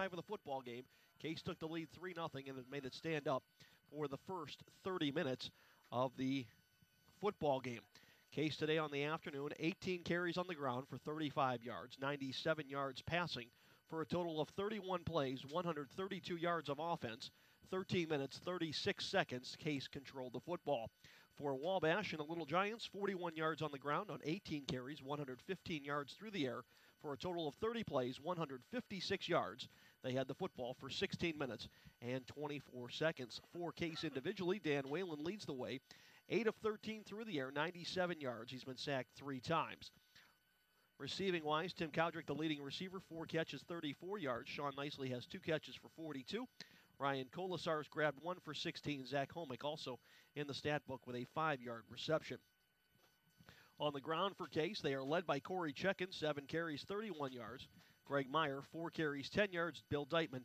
drive of the football game. Case took the lead 3-0 and it made it stand up for the first 30 minutes of the football game. Case today on the afternoon, 18 carries on the ground for 35 yards, 97 yards passing for a total of 31 plays, 132 yards of offense, 13 minutes, 36 seconds. Case controlled the football. For Wabash and the Little Giants, 41 yards on the ground on 18 carries, 115 yards through the air for a total of 30 plays, 156 yards. They had the football for 16 minutes and 24 seconds. For Case individually, Dan Whalen leads the way. 8 of 13 through the air, 97 yards. He's been sacked 3 times. Receiving-wise, Tim Cowdrick, the leading receiver, 4 catches, 34 yards. Sean Nicely has 2 catches for 42. Ryan Colasar's grabbed 1 for 16. Zach Holmick also in the stat book with a 5-yard reception. On the ground for Case, they are led by Corey Checken, 7 carries, 31 yards. Greg Meyer, 4 carries, 10 yards. Bill Deitman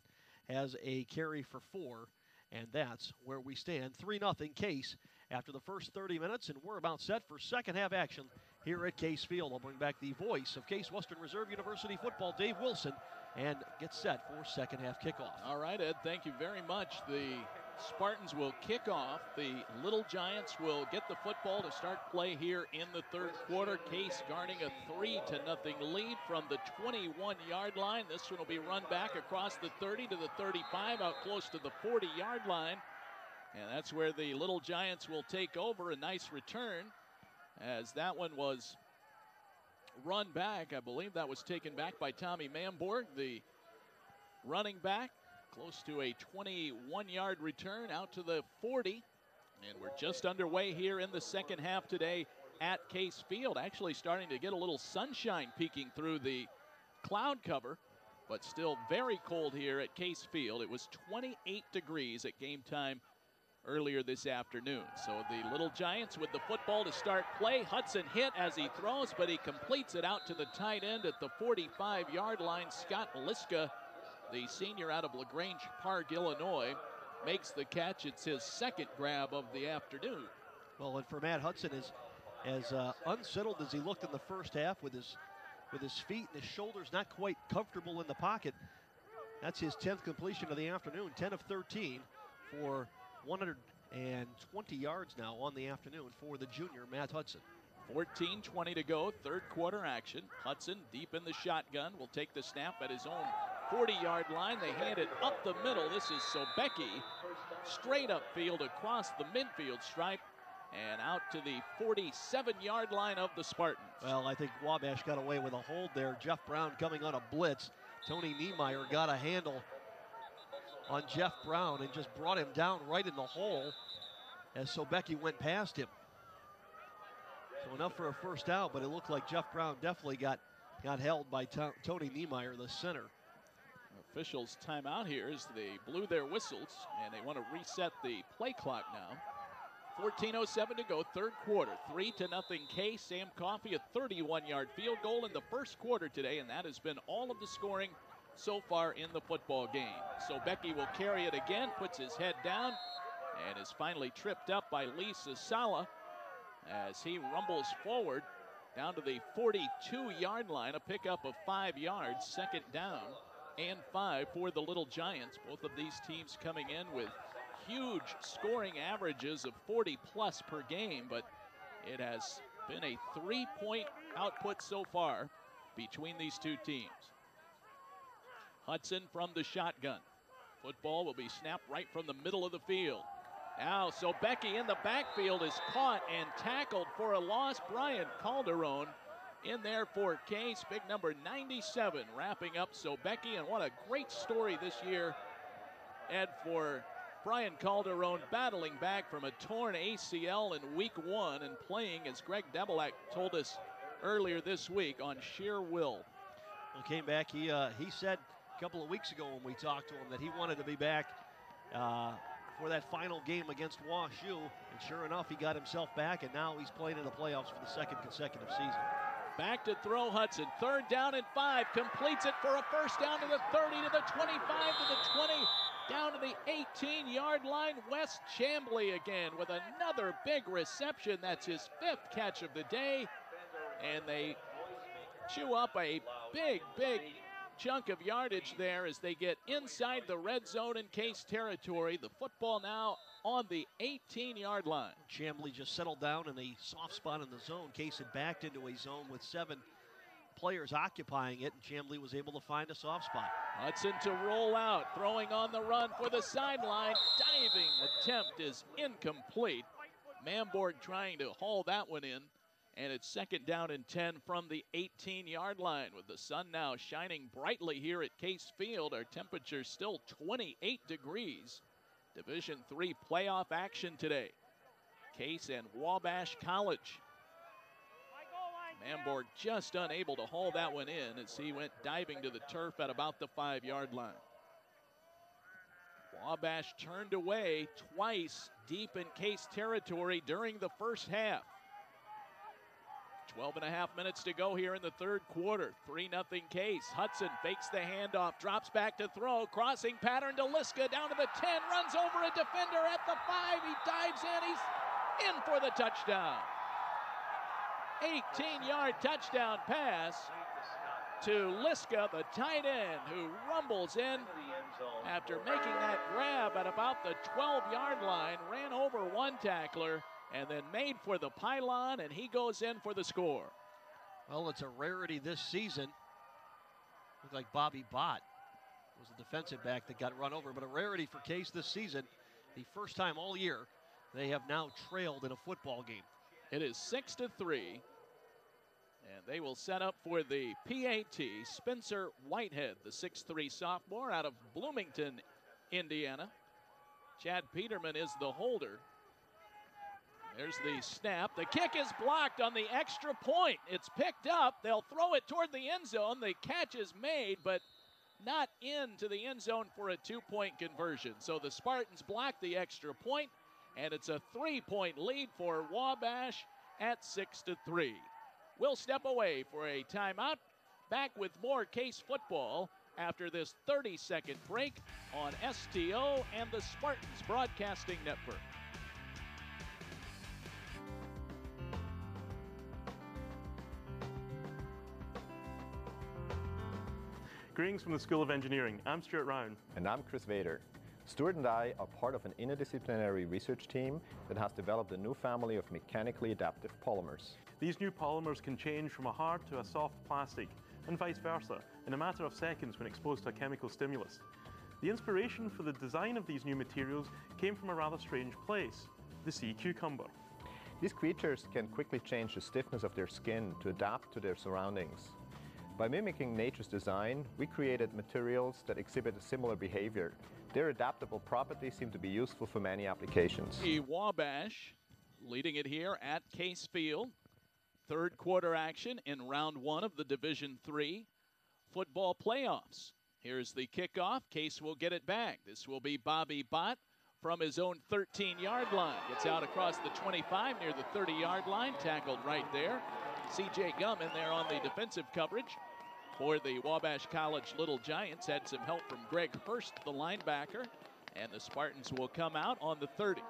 has a carry for 4. And that's where we stand. 3-0 Case after the first 30 minutes, and we're about set for second half action here at Case Field. I'll bring back the voice of Case Western Reserve University football, Dave Wilson, and get set for second half kickoff. All right, Ed, thank you very much. The Spartans will kick off. The Little Giants will get the football to start play here in the third quarter. Case guarding a 3-0 lead from the 21-yard line. This one will be run back across the 30 to the 35, out close to the 40-yard line. And that's where the Little Giants will take over. A nice return as that one was run back. I believe that was taken back by Tommy Mamborg, the running back. Close to a 21-yard return out to the 40. And we're just underway here in the second half today at Case Field. Actually starting to get a little sunshine peeking through the cloud cover, but still very cold here at Case Field. It was 28 degrees at game time earlier this afternoon. So the Little Giants with the football to start play. Hudson hit as he throws, but he completes it out to the tight end at the 45-yard line. Scott Liska, the senior out of LaGrange Park, Illinois, makes the catch. It's his second grab of the afternoon. Well, and for Matt Hudson, as unsettled as he looked in the first half with his feet and his shoulders not quite comfortable in the pocket, that's his 10th completion of the afternoon, 10 of 13 for 120 yards now on the afternoon for the junior, Matt Hudson. 14:20 to go, third quarter action. Hudson deep in the shotgun will take the snap at his own 40-yard line. They hand it up the middle. This is Sobecki, straight upfield across the midfield stripe and out to the 47-yard line of the Spartans. Well, I think Wabash got away with a hold there. Jeff Brown coming on a blitz. Tony Niemeyer got a handle on Jeff Brown and just brought him down right in the hole as Sobecki went past him. So enough for a first out, but it looked like Jeff Brown definitely got held by Tony Niemeyer, the center. Officials timeout here as they blew their whistles, and they want to reset the play clock now. 14:07 to go, third quarter, 3-0 Case. Sam Coffey, a 31-yard field goal in the first quarter today, and that has been all of the scoring so far in the football game. Sobecki will carry it again, puts his head down, and is finally tripped up by Lee Sasala as he rumbles forward down to the 42-yard line, a pickup of 5 yards, second down and 5 for the Little Giants. Both of these teams coming in with huge scoring averages of 40+ per game, but it has been a 3-point output so far between these two teams. Hudson from the shotgun. Football will be snapped right from the middle of the field. Now Sobecki in the backfield is caught and tackled for a loss. Brian Calderon in there for Case, big number 97, wrapping up Sobecki. And what a great story this year, Ed, for Brian Calderon, battling back from a torn ACL in week 1 and playing, as Greg Debelak told us earlier this week, on sheer will. Well, came back, he said a couple of weeks ago when we talked to him that he wanted to be back for that final game against WashU, and sure enough, he got himself back, and now he's playing in the playoffs for the second consecutive season. Back to throw Hudson, third down and 5, completes it for a first down to the 30, to the 25, to the 20, down to the 18-yard line. Wes Chambly again with another big reception. That's his 5th catch of the day, and they chew up a big chunk of yardage there as they get inside the red zone in Case territory. The football now on the 18-yard line. Chamblee just settled down in a soft spot in the zone. Case had backed into a zone with 7 players occupying it, and Chamblee was able to find a soft spot. Hudson to roll out, throwing on the run for the sideline. Diving attempt is incomplete. Mamborg trying to haul that one in, and it's 2nd down and 10 from the 18-yard line. With the sun now shining brightly here at Case Field, our temperature still 28 degrees. Division III playoff action today. Case and Wabash College. Mamborg just unable to haul that one in as he went diving to the turf at about the 5-yard line. Wabash turned away twice deep in Case territory during the first half. 12 and a half minutes to go here in the third quarter. 3-0 Case. Hudson fakes the handoff, drops back to throw, crossing pattern to Liska down to the 10, runs over a defender at the 5. He dives in, he's in for the touchdown. 18-yard touchdown pass to Liska, the tight end, who rumbles in after making that grab at about the 12-yard line, ran over one tackler, and then made for the pylon, and he goes in for the score. Well, it's a rarity this season. Looked like Bobby Bott was the defensive back that got run over, but a rarity for Case this season. The first time all year they have now trailed in a football game. It is 6-3, and they will set up for the PAT. Spencer Whitehead, the 6'3 sophomore out of Bloomington, Indiana. Chad Peterman is the holder. There's the snap. The kick is blocked on the extra point. It's picked up. They'll throw it toward the end zone. The catch is made, but not into the end zone for a 2-point conversion. So the Spartans block the extra point, and it's a 3-point lead for Wabash at 6-3. We'll step away for a timeout. Back with more Case football after this 30-second break on STO and the Spartans Broadcasting Network. Greetings from the School of Engineering. I'm Stuart Round. And I'm Chris Vader. Stuart and I are part of an interdisciplinary research team that has developed a new family of mechanically adaptive polymers. These new polymers can change from a hard to a soft plastic, and vice versa, in a matter of seconds when exposed to a chemical stimulus. The inspiration for the design of these new materials came from a rather strange place, the sea cucumber. These creatures can quickly change the stiffness of their skin to adapt to their surroundings. By mimicking nature's design, we created materials that exhibit a similar behavior. Their adaptable properties seem to be useful for many applications. The Wabash leading it here at Case Field. Third quarter action in round 1 of the Division III football playoffs. Here's the kickoff. Case will get it back. This will be Bobby Bott from his own 13-yard line. Gets out across the 25 near the 30-yard line. Tackled right there. C.J. Gum in there on the defensive coverage for the Wabash College Little Giants. Had some help from Greg Hurst, the linebacker. And the Spartans will come out on the 30.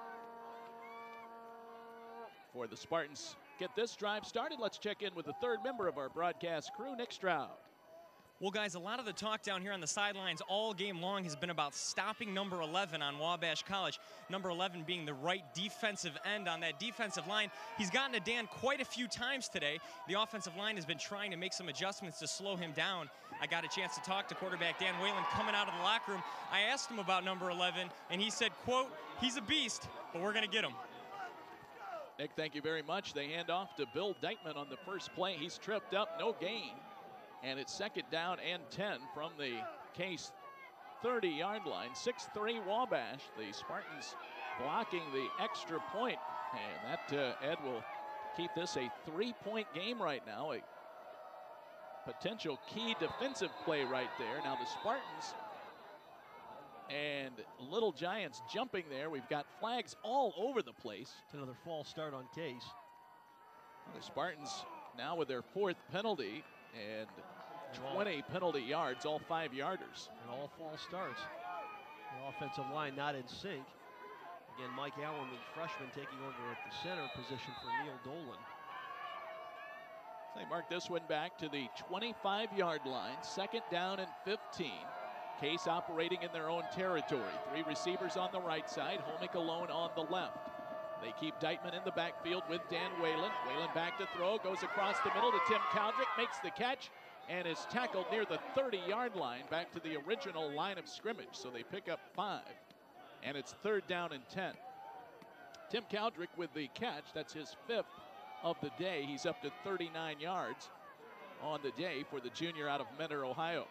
For the Spartans get this drive started, let's check in with the third member of our broadcast crew, Nick Stroud. Well, guys, a lot of the talk down here on the sidelines all game long has been about stopping number 11 on Wabash College. Number 11 being the right defensive end on that defensive line. He's gotten to Dan quite a few times today. The offensive line has been trying to make some adjustments to slow him down. I got a chance to talk to quarterback Dan Whalen coming out of the locker room. I asked him about number 11, and he said, quote, he's a beast, but we're going to get him. Nick, thank you very much. They hand off to Bill Dykman on the first play. He's tripped up, no gain. And it's 2nd down and 10 from the Case 30-yard line. 6-3 Wabash. The Spartans blocking the extra point. And that, Ed, will keep this a 3-point game right now. A potential key defensive play right there. Now the Spartans and Little Giants jumping there. We've got flags all over the place. It's another false start on Case. The Spartans now with their 4th penalty and 20 penalty yards, all 5-yarders. And all false starts. The offensive line not in sync. Again, Mike Allen, the freshman, taking over at the center position for Neil Dolan. They mark this one back to the 25-yard line, 2nd down and 15. Case operating in their own territory. 3 receivers on the right side, Homick alone on the left. They keep Deitman in the backfield with Dan Whalen. Whalen back to throw, goes across the middle to Tim Caldrick, makes the catch, and is tackled near the 30-yard line, back to the original line of scrimmage. So they pick up 5, and it's 3rd down and 10. Tim Caldrick with the catch. That's his 5th of the day. He's up to 39 yards on the day for the junior out of Mentor, Ohio.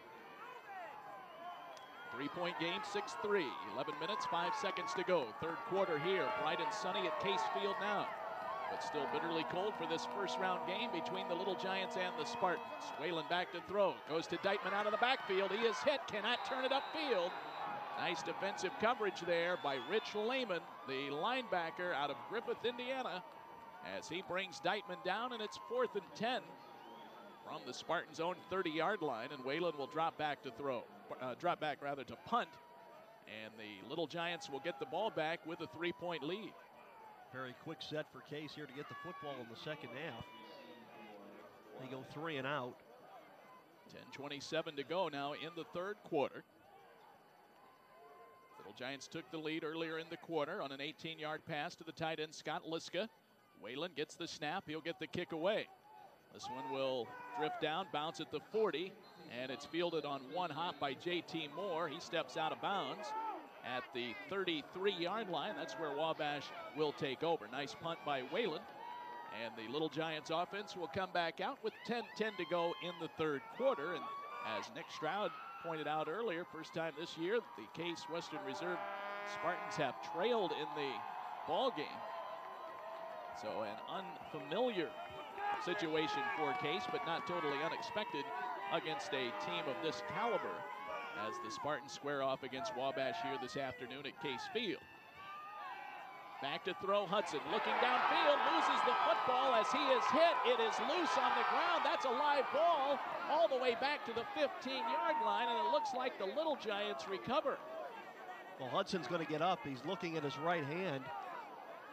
3-point game, 6-3. 11 minutes, 5 seconds to go. 3rd quarter here. Bright and sunny at Case Field now. But still bitterly cold for this first-round game between the Little Giants and the Spartans. Whalen back to throw. Goes to Deitman out of the backfield. He is hit. Cannot turn it upfield. Nice defensive coverage there by Rich Lehman, the linebacker out of Griffith, Indiana, as he brings Deitman down, and it's 4th and 10 from the Spartans' own 30-yard line, and Whalen will drop back to punt, and the Little Giants will get the ball back with a 3-point lead. Very quick set for Case here to get the football in the second half. They go 3 and out. 10:27 to go now in the 3rd quarter. Little Giants took the lead earlier in the quarter on an 18-yard pass to the tight end Scott Liska. Whalen gets the snap. He'll get the kick away. This one will drift down, bounce at the 40, and it's fielded on one hop by J.T. Moore. He steps out of bounds at the 33-yard line. That's where Wabash will take over. Nice punt by Whalen. And the Little Giants offense will come back out with 10:10 to go in the 3rd quarter. And as Nick Stroud pointed out earlier, first time this year the Case Western Reserve Spartans have trailed in the ball game. So an unfamiliar situation for Case, but not totally unexpected against a team of this caliber, as the Spartans square off against Wabash here this afternoon at Case Field. Back to throw, Hudson looking downfield, loses the football as he is hit. It is loose on the ground. That's a live ball all the way back to the 15-yard line, and it looks like the Little Giants recover. Well, Hudson's going to get up. He's looking at his right hand.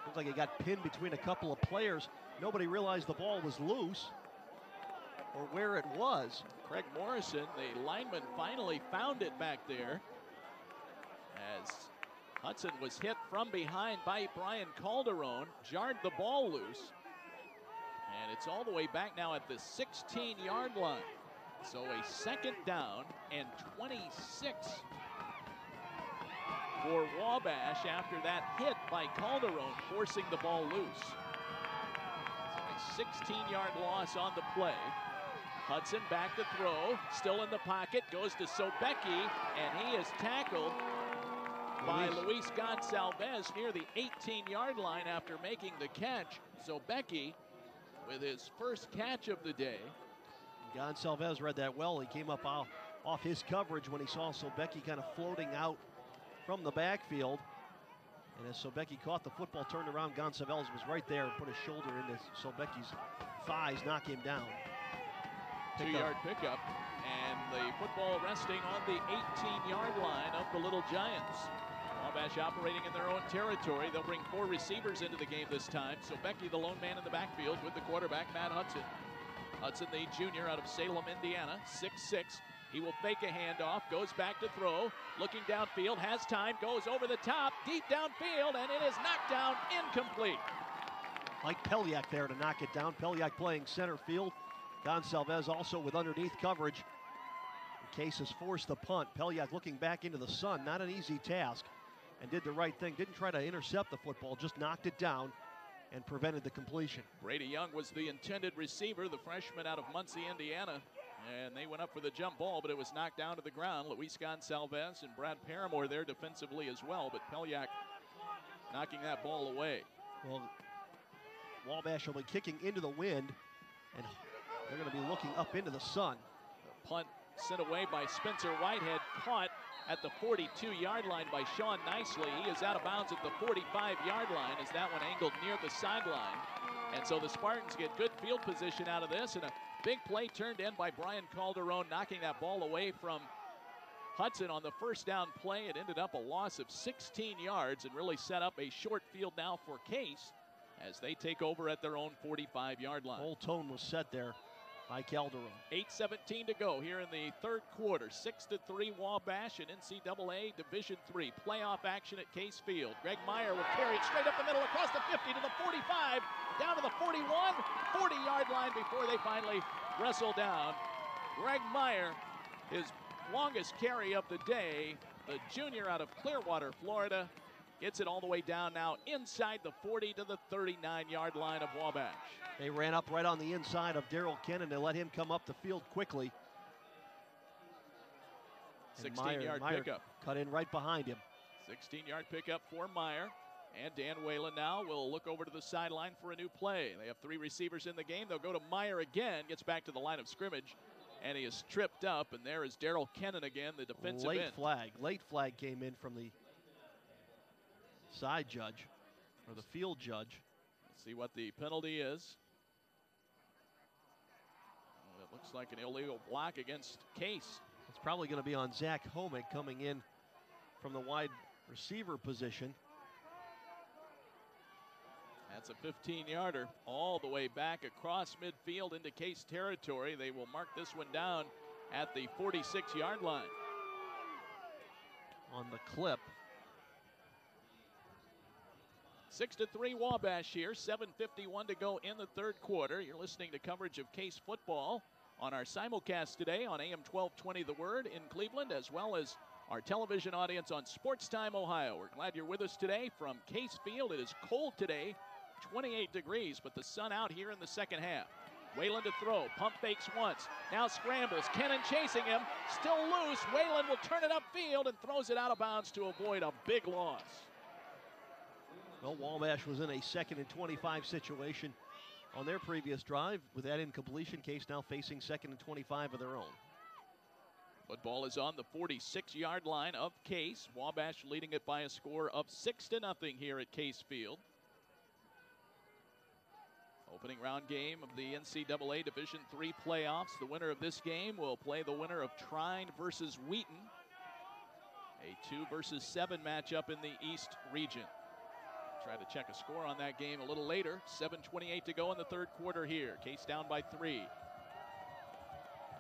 Looks like he got pinned between a couple of players. Nobody realized the ball was loose or where it was. Craig Morrison, the lineman, finally found it back there as Hudson was hit from behind by Brian Calderon, jarred the ball loose, and it's all the way back now at the 16-yard line. So a 2nd down and 26 for Wabash after that hit by Calderon, forcing the ball loose. So a 16-yard loss on the play. Hudson back to throw, still in the pocket, goes to Sobecki, and he is tackled by Luis Gonsalves near the 18-yard line after making the catch. Sobecki with his first catch of the day. Gonsalves read that well. He came up off his coverage when he saw Sobecki kind of floating out from the backfield. And as Sobecki caught the football, turned around, Gonsalves was right there and put his shoulder into Sobecki's thighs, knock him down. 2-yard pickup, and the football resting on the 18-yard line of the Little Giants. Wabash operating in their own territory. They'll bring 4 receivers into the game this time. Sobecki, the lone man in the backfield with the quarterback, Matt Hudson. Hudson, the junior out of Salem, Indiana, 6'6". He will fake a handoff, goes back to throw, looking downfield, has time, goes over the top, deep downfield, and it is knocked down, incomplete. Mike Peliak there to knock it down. Peliak playing center field. Gonsalves also with underneath coverage. Case has forced the punt. Peliak looking back into the sun, not an easy task, and did the right thing. Didn't try to intercept the football, just knocked it down and prevented the completion. Brady Young was the intended receiver, the freshman out of Muncie, Indiana, and they went up for the jump ball, but it was knocked down to the ground. Luis Gonsalves and Brad Paramore there defensively as well, but Peliak knocking that ball away. Well, Wabash will be kicking into the wind, and they're going to be looking up into the sun. The punt sent away by Spencer Whitehead, caught at the 42-yard line by Sean Nicely. He is out of bounds at the 45-yard line as that one angled near the sideline. And so the Spartans get good field position out of this, and a big play turned in by Brian Calderon, knocking that ball away from Hudson on the first down play. It ended up a loss of 16 yards and really set up a short field now for Case as they take over at their own 45-yard line. Whole tone was set there. by Calderon. 8:17 to go here in the third quarter. 6-3 Wabash in NCAA Division III playoff action at Case Field. Greg Meyer will carry it straight up the middle across the 50 to the 45, down to the 41, 40-yard line before they finally wrestle down. Greg Meyer, his longest carry of the day, the junior out of Clearwater, Florida, gets it all the way down now inside the 40 to the 39-yard line of Wabash. They ran up right on the inside of Daryl Kennan. They let him come up the field quickly. 16-yard pickup. Cut in right behind him. 16-yard pickup for Meyer. And Dan Whalen now will look over to the sideline for a new play. They have 3 receivers in the game. They'll go to Meyer again. Gets back to the line of scrimmage. And he is tripped up. And there is Daryl Kennan again, the defensive end. Late flag came in from the side judge, or the field judge. Let's see what the penalty is. It looks like an illegal block against Case. It's probably going to be on Zach Homick coming in from the wide receiver position. That's a 15-yarder all the way back across midfield into Case territory. They will mark this one down at the 46-yard line. On the clip. 6-3 Wabash here, 7:51 to go in the third quarter. You're listening to coverage of Case football on our simulcast today on AM 1220 The Word in Cleveland, as well as our television audience on Sports Time Ohio. We're glad you're with us today from Case Field. It is cold today, 28 degrees, but the sun out here in the second half. Whalen to throw, pump fakes once, now scrambles, Kennan chasing him, still loose. Whalen will turn it upfield and throws it out of bounds to avoid a big loss. Well, Wabash was in a 2nd and 25 situation on their previous drive. With that incompletion, Case now facing 2nd and 25 of their own. Football is on the 46-yard line of Case. Wabash leading it by a score of 6-0 here at Case Field. Opening round game of the NCAA Division III playoffs. The winner of this game will play the winner of Trine versus Wheaton. A 2 versus 7 matchup in the East region. Try to check a score on that game a little later. 7:28 to go in the third quarter here. Case down by 3.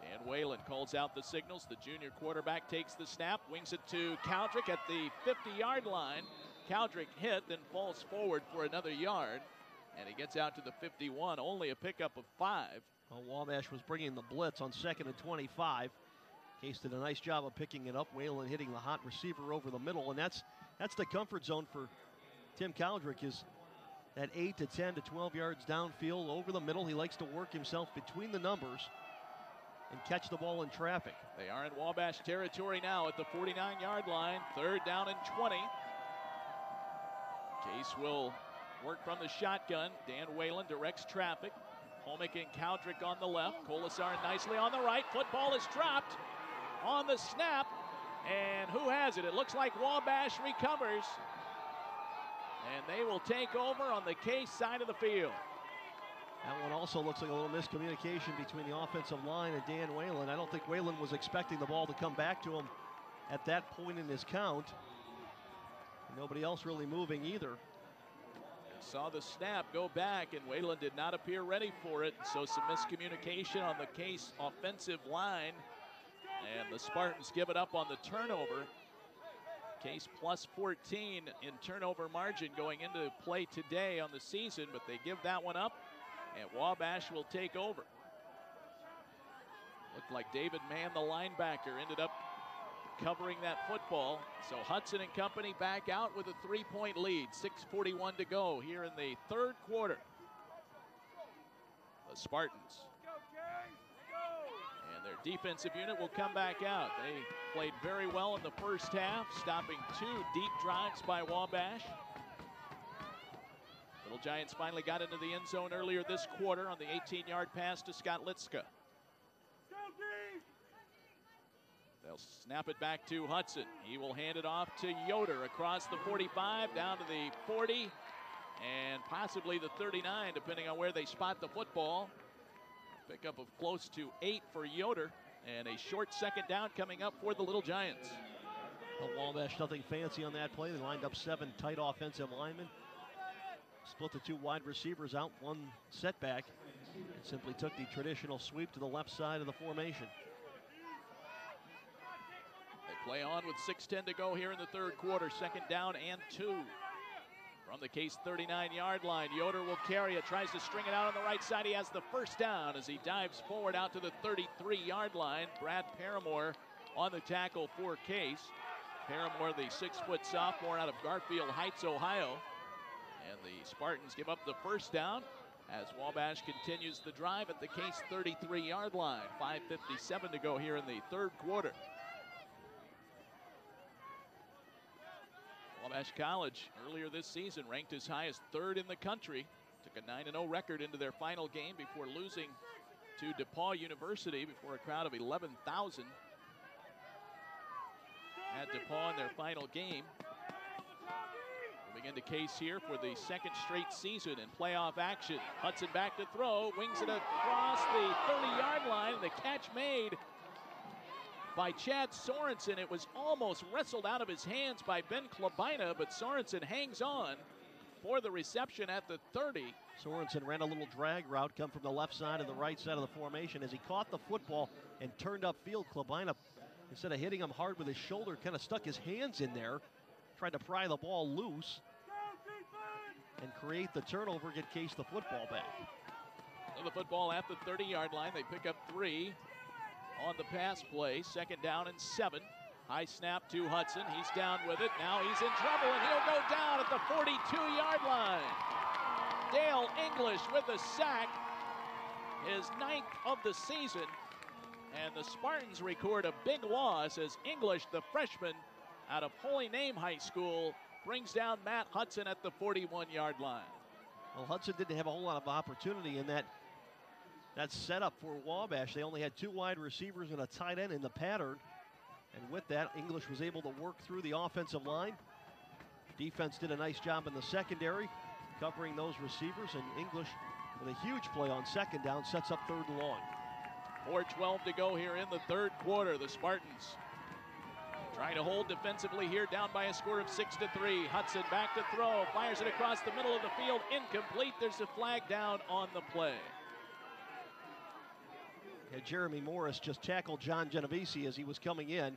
Dan Whalen calls out the signals. The junior quarterback takes the snap, wings it to Cowdrick at the 50-yard line. Cowdrick hit, then falls forward for another yard. And he gets out to the 51, only a pickup of 5. Well, Wabash was bringing the blitz on 2nd and 25. Case did a nice job of picking it up. Whalen hitting the hot receiver over the middle, and that's the comfort zone for Tim Cowdrick, is that 8 to 10 to 12 yards downfield over the middle. He likes to work himself between the numbers and catch the ball in traffic. They are in Wabash territory now at the 49-yard line. 3rd down and 20. Case will work from the shotgun. Dan Whalen directs traffic. Homick and Cowdrick on the left. Colasar nicely on the right. Football is dropped on the snap. And who has it? It looks like Wabash recovers. And they will take over on the Case side of the field. That one also looks like a little miscommunication between the offensive line and Dan Whalen. I don't think Whalen was expecting the ball to come back to him at that point in his count. Nobody else really moving either. Saw the snap go back, and Whalen did not appear ready for it. So some miscommunication on the Case offensive line. And the Spartans give it up on the turnover. Case plus 14 in turnover margin going into play today on the season, but they give that one up, and Wabash will take over. Looked like David Mann, the linebacker, ended up covering that football. So Hudson and company back out with a 3-point lead. 6:41 to go here in the third quarter. The Spartans. And their defensive unit will come back out. They played very well in the first half, stopping 2 deep drives by Wabash. Little Giants finally got into the end zone earlier this quarter on the 18-yard pass to Scott Litzka. They'll snap it back to Hudson. He will hand it off to Yoder across the 45, down to the 40, and possibly the 39, depending on where they spot the football. Pickup of close to 8 for Yoder, and a short second down coming up for the Little Giants. Well, Wabash, nothing fancy on that play. They lined up 7 tight offensive linemen. Split the 2 wide receivers out, 1 setback. Simply took the traditional sweep to the left side of the formation. They play on with 6:10 to go here in the third quarter. Second down and 2. From the Case 39-yard line, Yoder will carry it, tries to string it out on the right side. He has the first down as he dives forward out to the 33-yard line. Brad Paramore on the tackle for Case. Paramore, the 6-foot sophomore out of Garfield Heights, Ohio. And the Spartans give up the first down as Wabash continues the drive at the Case 33-yard line. 5:57 to go here in the third quarter. Wabash College earlier this season ranked as high as 3rd in the country. Took a 9-0 record into their final game before losing to DePaul University before a crowd of 11,000 at DePaul in their final game. Moving into Case here for the second straight season in playoff action. Hudson back to throw, wings it across the 30-yard line. The catch made by Chad Sorensen. It was almost wrestled out of his hands by Ben Klabina, but Sorensen hangs on for the reception at the 30. Sorensen ran a little drag route, come from the left side and the right side of the formation. As he caught the football and turned upfield, Klabina, instead of hitting him hard with his shoulder, kind of stuck his hands in there, tried to pry the ball loose and create the turnover, get Case the football back. So the football at the 30-yard line. They pick up 3 on the pass play. Second down and 7. High snap to Hudson. He's down with it. Now he's in trouble, and he'll go down at the 42-yard line. Dale English with the sack, his 9th of the season. And the Spartans record a big loss as English, the freshman out of Holy Name High School, brings down Matt Hudson at the 41-yard line. Well, Hudson didn't have a whole lot of opportunity in that setup for Wabash. They only had 2 wide receivers and a tight end in the pattern. And with that, English was able to work through the offensive line. Defense did a nice job in the secondary, covering those receivers. And English, with a huge play on second down, sets up 3rd and long. 4:12 to go here in the third quarter. The Spartans trying to hold defensively here, down by a score of 6-3. Hudson back to throw, fires it across the middle of the field, incomplete. There's a flag down on the play. Yeah, Jeremy Morris just tackled John Genovese as he was coming in.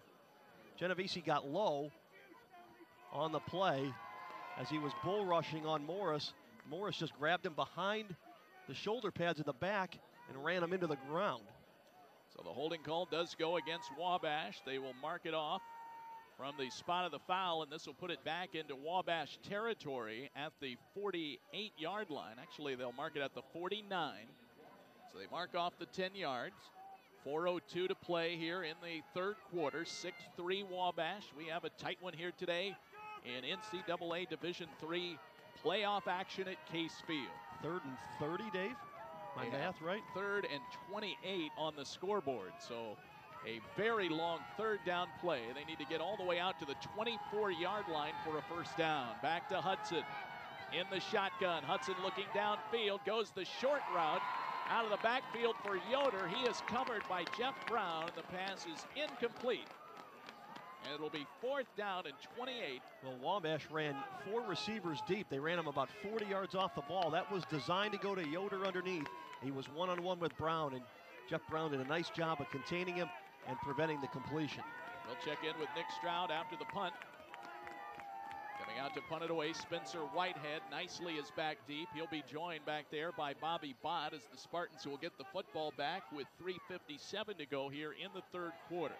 Genovese got low on the play as he was bull rushing on Morris. Morris just grabbed him behind the shoulder pads in the back and ran him into the ground. So the holding call does go against Wabash. They will mark it off from the spot of the foul, and this will put it back into Wabash territory at the 48-yard line. Actually, they'll mark it at the 49. So they mark off the 10 yards. 4:02 to play here in the third quarter. 6-3 Wabash. We have a tight one here today in NCAA Division III playoff action at Case Field. 3rd and 30, Dave? My math right? 3rd and 28 on the scoreboard. So a very long 3rd down play. They need to get all the way out to the 24-yard line for a first down. Back to Hudson in the shotgun. Hudson looking downfield, goes the short route out of the backfield for Yoder. He is covered by Jeff Brown. The pass is incomplete. And it'll be 4th down and 28. Well, Wabash ran 4 receivers deep. They ran him about 40 yards off the ball. That was designed to go to Yoder underneath. He was one-on-one with Brown, and Jeff Brown did a nice job of containing him and preventing the completion. We'll check in with Nick Stroud after the punt. Coming out to punt it away, Spencer Whitehead nicely is back deep. He'll be joined back there by Bobby Bott as the Spartans will get the football back with 3:57 to go here in the third quarter.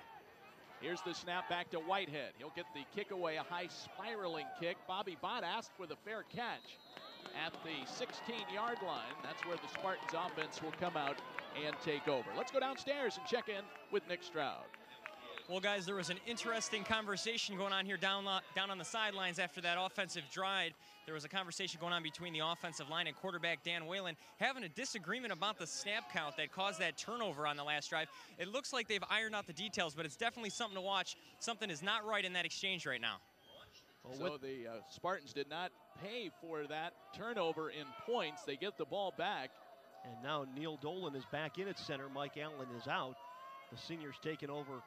Here's the snap back to Whitehead. He'll get the kick away, a high spiraling kick. Bobby Bott asked for the fair catch at the 16-yard line. That's where the Spartans offense will come out and take over. Let's go downstairs and check in with Nick Stroud. Well, guys, there was an interesting conversation going on here down on the sidelines after that offensive drive. There was a conversation going on between the offensive line and quarterback Dan Whalen having a disagreement about the snap count that caused that turnover on the last drive. It looks like they've ironed out the details, but it's definitely something to watch. Something is not right in that exchange right now. So the Spartans did not pay for that turnover in points. They get the ball back. And now Neil Dolan is back in at center. Mike Allen is out. The senior's taken over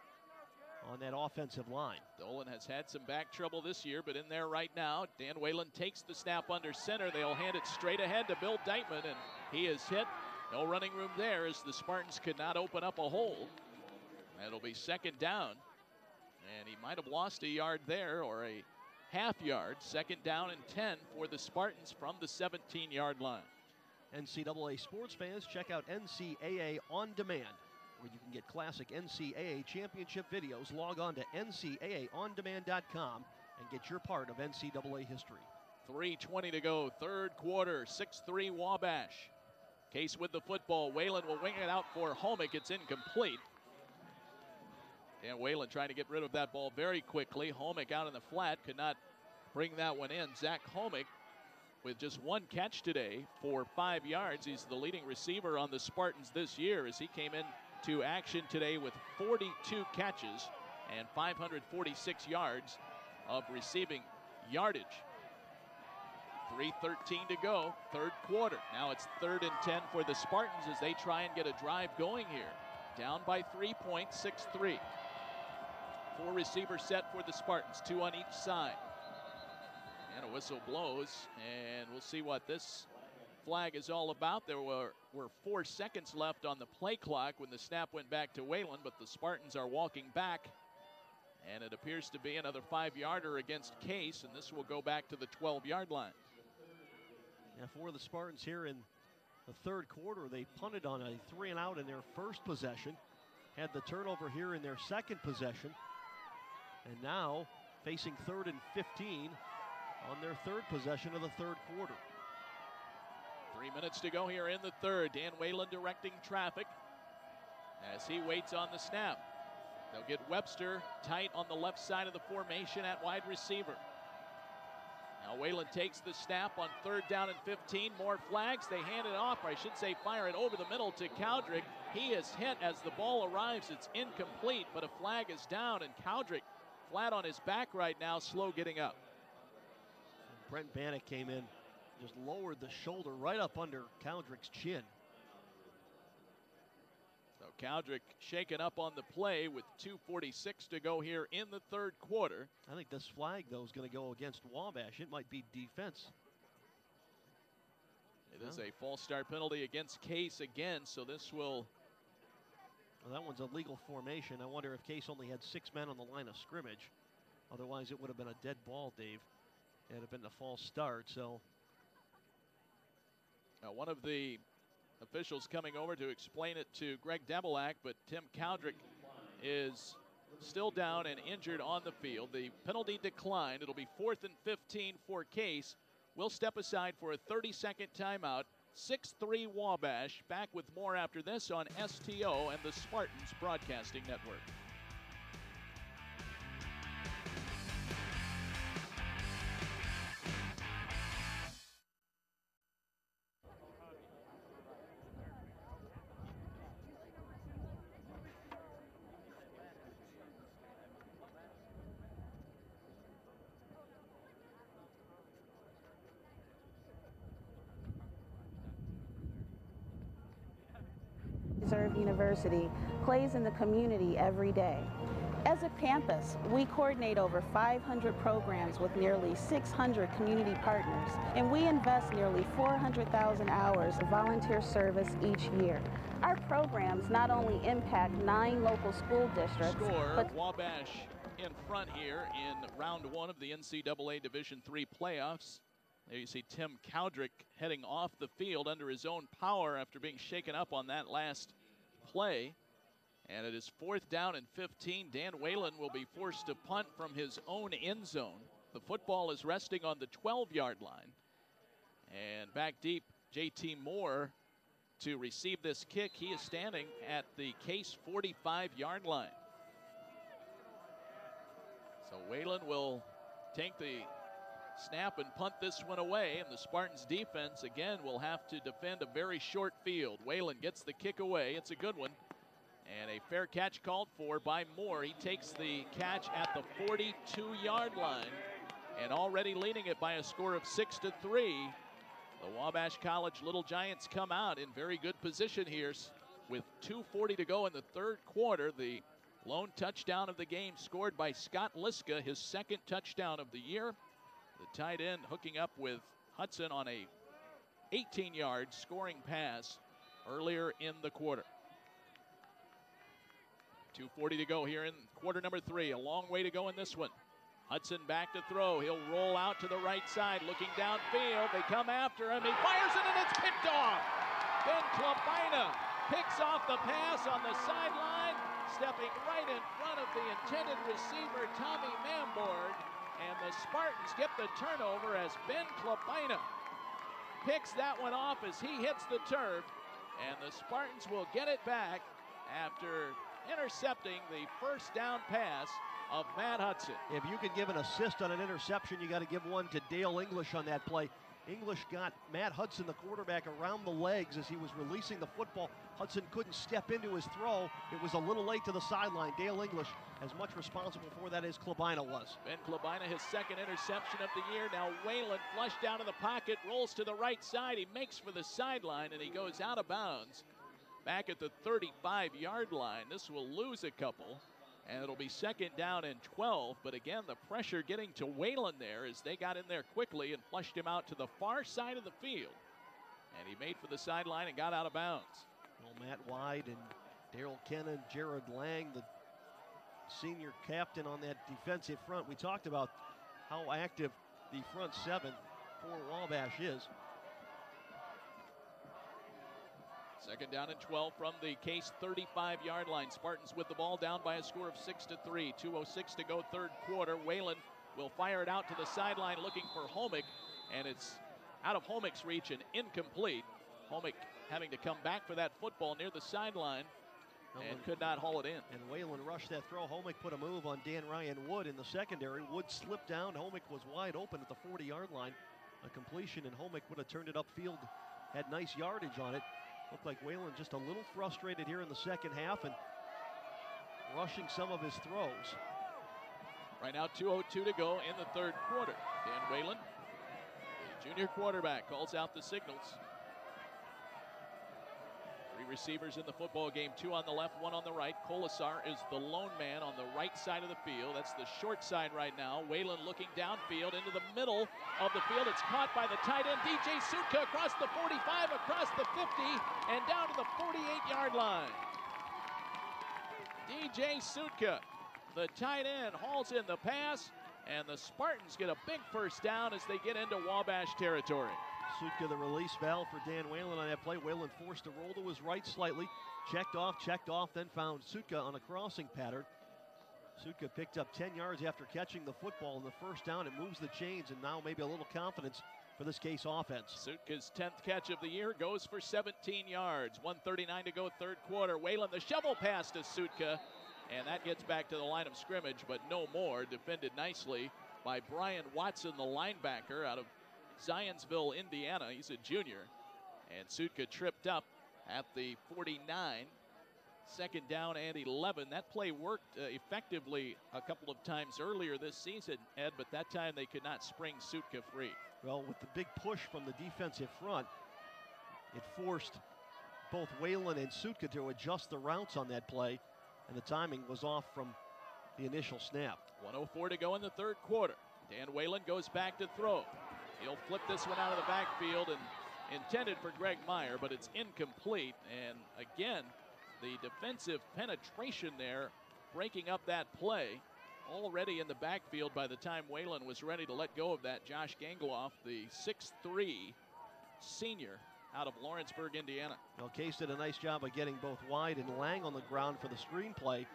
on that offensive line. Dolan has had some back trouble this year, but in there right now. Dan Whalen takes the snap under center. They'll hand it straight ahead to Bill Deitman, and he is hit No running room there as the Spartans could not open up a hole. It'll be second down. And he might have lost a yard there or a half yard. Second down and 10 for the Spartans from the 17-yard line. NCAA sports fans, check out NCAA On Demand, where you can get classic NCAA championship videos. Log on to ncaaondemand.com and get your part of NCAA history. 3:20 to go, third quarter, 6-3 Wabash. Case with the football. Whalen will wing it out for Homick. It's incomplete. Dan Whalen trying to get rid of that ball very quickly. Homick out in the flat, could not bring that one in. Zach Homick with just one catch today for 5 yards. He's the leading receiver on the Spartans this year as he came into action today with 42 catches and 546 yards of receiving yardage. 3:13 to go, third quarter. Now it's 3rd and 10 for the Spartans as they try and get a drive going here. Down by 3 points, 6-3. 4 receivers set for the Spartans, 2 on each side. And a whistle blows, and we'll see what this flag is all about. There were 4 seconds left on the play clock when the snap went back to Whalen, but the Spartans are walking back. And it appears to be another 5-yarder against Case, and this will go back to the 12-yard line. Yeah, for the Spartans here in the third quarter, they punted on a 3-and-out in their first possession, had the turnover here in their second possession, and now facing 3rd and 15 on their third possession of the third quarter. 3 minutes to go here in the third. Dan Whalen directing traffic as he waits on the snap. They'll get Webster tight on the left side of the formation at wide receiver. Now Whalen takes the snap on 3rd down and 15. More flags. They hand it off, or I should say fire it over the middle to Cowdrick. He is hit as the ball arrives. It's incomplete, but a flag is down, and Cowdrick flat on his back right now, slow getting up. Brent Bannock came in, just lowered the shoulder right up under Cowdrick's chin. So Cowdrick shaken up on the play with 2:46 to go here in the third quarter. I think this flag, though, is going to go against Wabash. It might be defense. It is a false start penalty against Case again, so this will... Well, that one's a legal formation. I wonder if Case only had 6 men on the line of scrimmage. Otherwise, it would have been a dead ball, Dave. It would have been a false start, so... Now, one of the officials coming over to explain it to Greg Demilak, but Tim Cowdrick is still down and injured on the field. The penalty declined. It'll be 4th and 15 for Case. We'll step aside for a 30-second timeout. 6-3 Wabash. Back with more after this on STO and the Spartans Broadcasting Network. University plays in the community every day. As a campus, we coordinate over 500 programs with nearly 600 community partners, and we invest nearly 400,000 hours of volunteer service each year. Our programs not only impact 9 local school districts, but Wabash in front here in round 1 of the NCAA Division III playoffs. There you see Tim Cowdrick heading off the field under his own power after being shaken up on that last play. And it is 4th down and 15. Dan Whalen will be forced to punt from his own end zone. The football is resting on the 12-yard line. And back deep, JT Moore to receive this kick. He is standing at the Case 45-yard line. So Whalen will take the snap and punt this one away, and the Spartans defense again will have to defend a very short field. Whalen gets the kick away. It's a good one, and a fair catch called for by Moore. He takes the catch at the 42-yard line and already leading it by a score of 6-3. The Wabash College Little Giants come out in very good position here with 2:40 to go in the third quarter. The lone touchdown of the game scored by Scott Liska, his 2nd touchdown of the year. The tight end hooking up with Hudson on a 18-yard scoring pass earlier in the quarter. 2:40 to go here in quarter number 3. A long way to go in this one. Hudson back to throw. He'll roll out to the right side, looking downfield. They come after him. He fires it, and it's picked off. Ben Klabina picks off the pass on the sideline, stepping right in front of the intended receiver, Tommy Mambord. And the Spartans get the turnover as Ben Klabina picks that one off as he hits the turf. And the Spartans will get it back after intercepting the first down pass of Matt Hudson. If you can give an assist on an interception, you got to give one to Dale English on that play. English got Matt Hudson, the quarterback, around the legs as he was releasing the football. Hudson couldn't step into his throw. It was a little late to the sideline. Dale English, as much responsible for that as Klabina was. Ben Klabina, his second interception of the year. Now Whalen flushed down to the pocket, rolls to the right side. He makes for the sideline, and he goes out of bounds back at the 35-yard line. This will lose a couple, and it'll be second down and 12. But again, the pressure getting to Whalen there as they got in there quickly and flushed him out to the far side of the field. And he made for the sideline and got out of bounds. Well, Matt Wyde and Darrell Kennan, Jared Lang, the senior captain on that defensive front. We talked about how active the front seven for Wabash is. Second down and 12 from the Case 35-yard line. Spartans with the ball down by a score of 6-3. 2:06 to go, third quarter. Whalen will fire it out to the sideline looking for Homick, and it's out of Homick's reach and incomplete. Homick having to come back for that football near the sideline and could not haul it in. And Whalen rushed that throw. Homick put a move on Dan Ryan Wood in the secondary. Wood slipped down. Homick was wide open at the 40-yard line. A completion, and Homick would have turned it upfield. Had nice yardage on it. Looked like Whalen just a little frustrated here in the second half and rushing some of his throws. Right now, 2:02 to go in the third quarter. Dan Whalen, the junior quarterback, calls out the signals. 3 receivers in the football game, 2 on the left, 1 on the right. Colasar is the lone man on the right side of the field. That's the short side right now. Whalen looking downfield into the middle of the field. It's caught by the tight end, DJ Sutka, across the 45, across the 50, and down to the 48-yard line. DJ Sutka, the tight end, hauls in the pass, and the Spartans get a big first down as they get into Wabash territory. Sutka, the release valve for Dan Whalen on that play. Whalen forced to roll to his right slightly. Checked off, then found Sutka on a crossing pattern. Sutka picked up 10 yards after catching the football in the first down. It moves the chains, and now maybe a little confidence for this Case offense. Sutka's 10th catch of the year goes for 17 yards. 1:39 to go, third quarter. Whalen, the shovel pass to Sutka, and that gets back to the line of scrimmage, but no more. Defended nicely by Brian Watson, the linebacker out of Zionsville, Indiana. He's a junior. And Sutka tripped up at the 49. Second down and 11. That play worked effectively a couple of times earlier this season, Ed, but that time they could not spring Sutka free. Well, with the big push from the defensive front, it forced both Whalen and Sutka to adjust the routes on that play, and the timing was off from the initial snap. 1:04 to go in the third quarter. Dan Whalen goes back to throw. He'll flip this one out of the backfield and intended for Greg Meyer, but it's incomplete. And again, the defensive penetration there, breaking up that play, already in the backfield by the time Whalen was ready to let go of that. Josh Gangloff, the 6'3" senior out of Lawrenceburg, Indiana. Well, Case did a nice job of getting both Wyde and Lang on the ground for the screen play,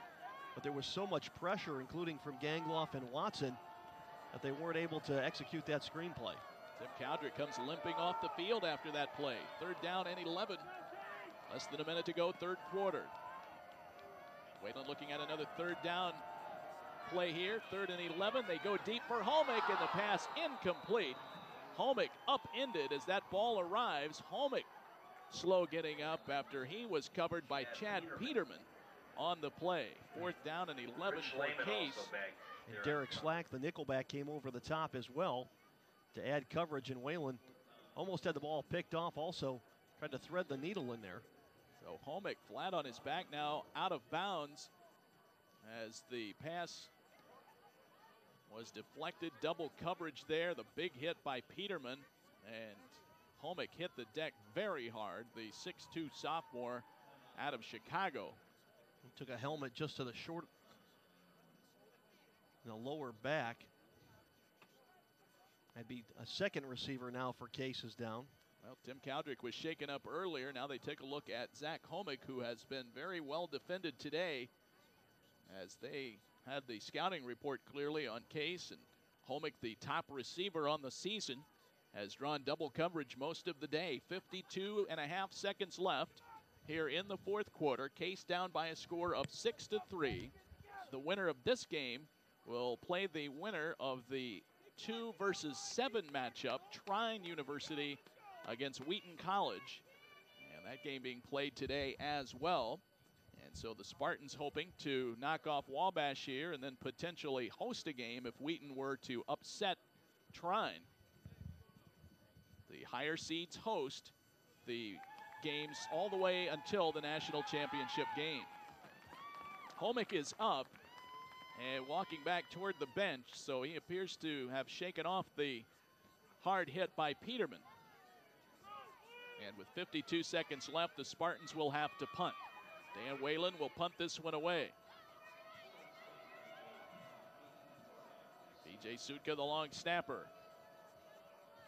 but there was so much pressure, including from Gangloff and Watson, that they weren't able to execute that screenplay. Tim Cowdrick comes limping off the field after that play. Third down and 11. Less than a minute to go, third quarter. Whalen looking at another third down play here. 3rd and 11. They go deep for Homick, and the pass incomplete. Homick upended as that ball arrives. Homick slow getting up after he was covered by Chad Peterman on the play. 4th down and 11 for Case. And Derek Slack, the nickelback, came over the top as well to add coverage, and Whalen almost had the ball picked off, also tried to thread the needle in there. So Homick flat on his back now, out of bounds as the pass was deflected. Double coverage there, the big hit by Peterman, and Homick hit the deck very hard, the 6'2 sophomore out of Chicago. He took a helmet just to the short, the lower back. That'd be a second receiver now for Case is down. Well, Tim Cowdrick was shaken up earlier. Now they take a look at Zach Homick, who has been very well defended today, as they had the scouting report clearly on Case. And Homick, the top receiver on the season, has drawn double coverage most of the day. 52.5 seconds left here in the fourth quarter. Case down by a score of 6-3. The winner of this game will play the winner of the 2 versus 7 matchup, Trine University against Wheaton College. And that game being played today as well. And so the Spartans hoping to knock off Wabash here and then potentially host a game if Wheaton were to upset Trine. The higher seeds host the games all the way until the national championship game. Homick is up and walking back toward the bench, so he appears to have shaken off the hard hit by Peterman. And with 52 seconds left, the Spartans will have to punt. Dan Whalen will punt this one away. BJ Sutka, the long snapper.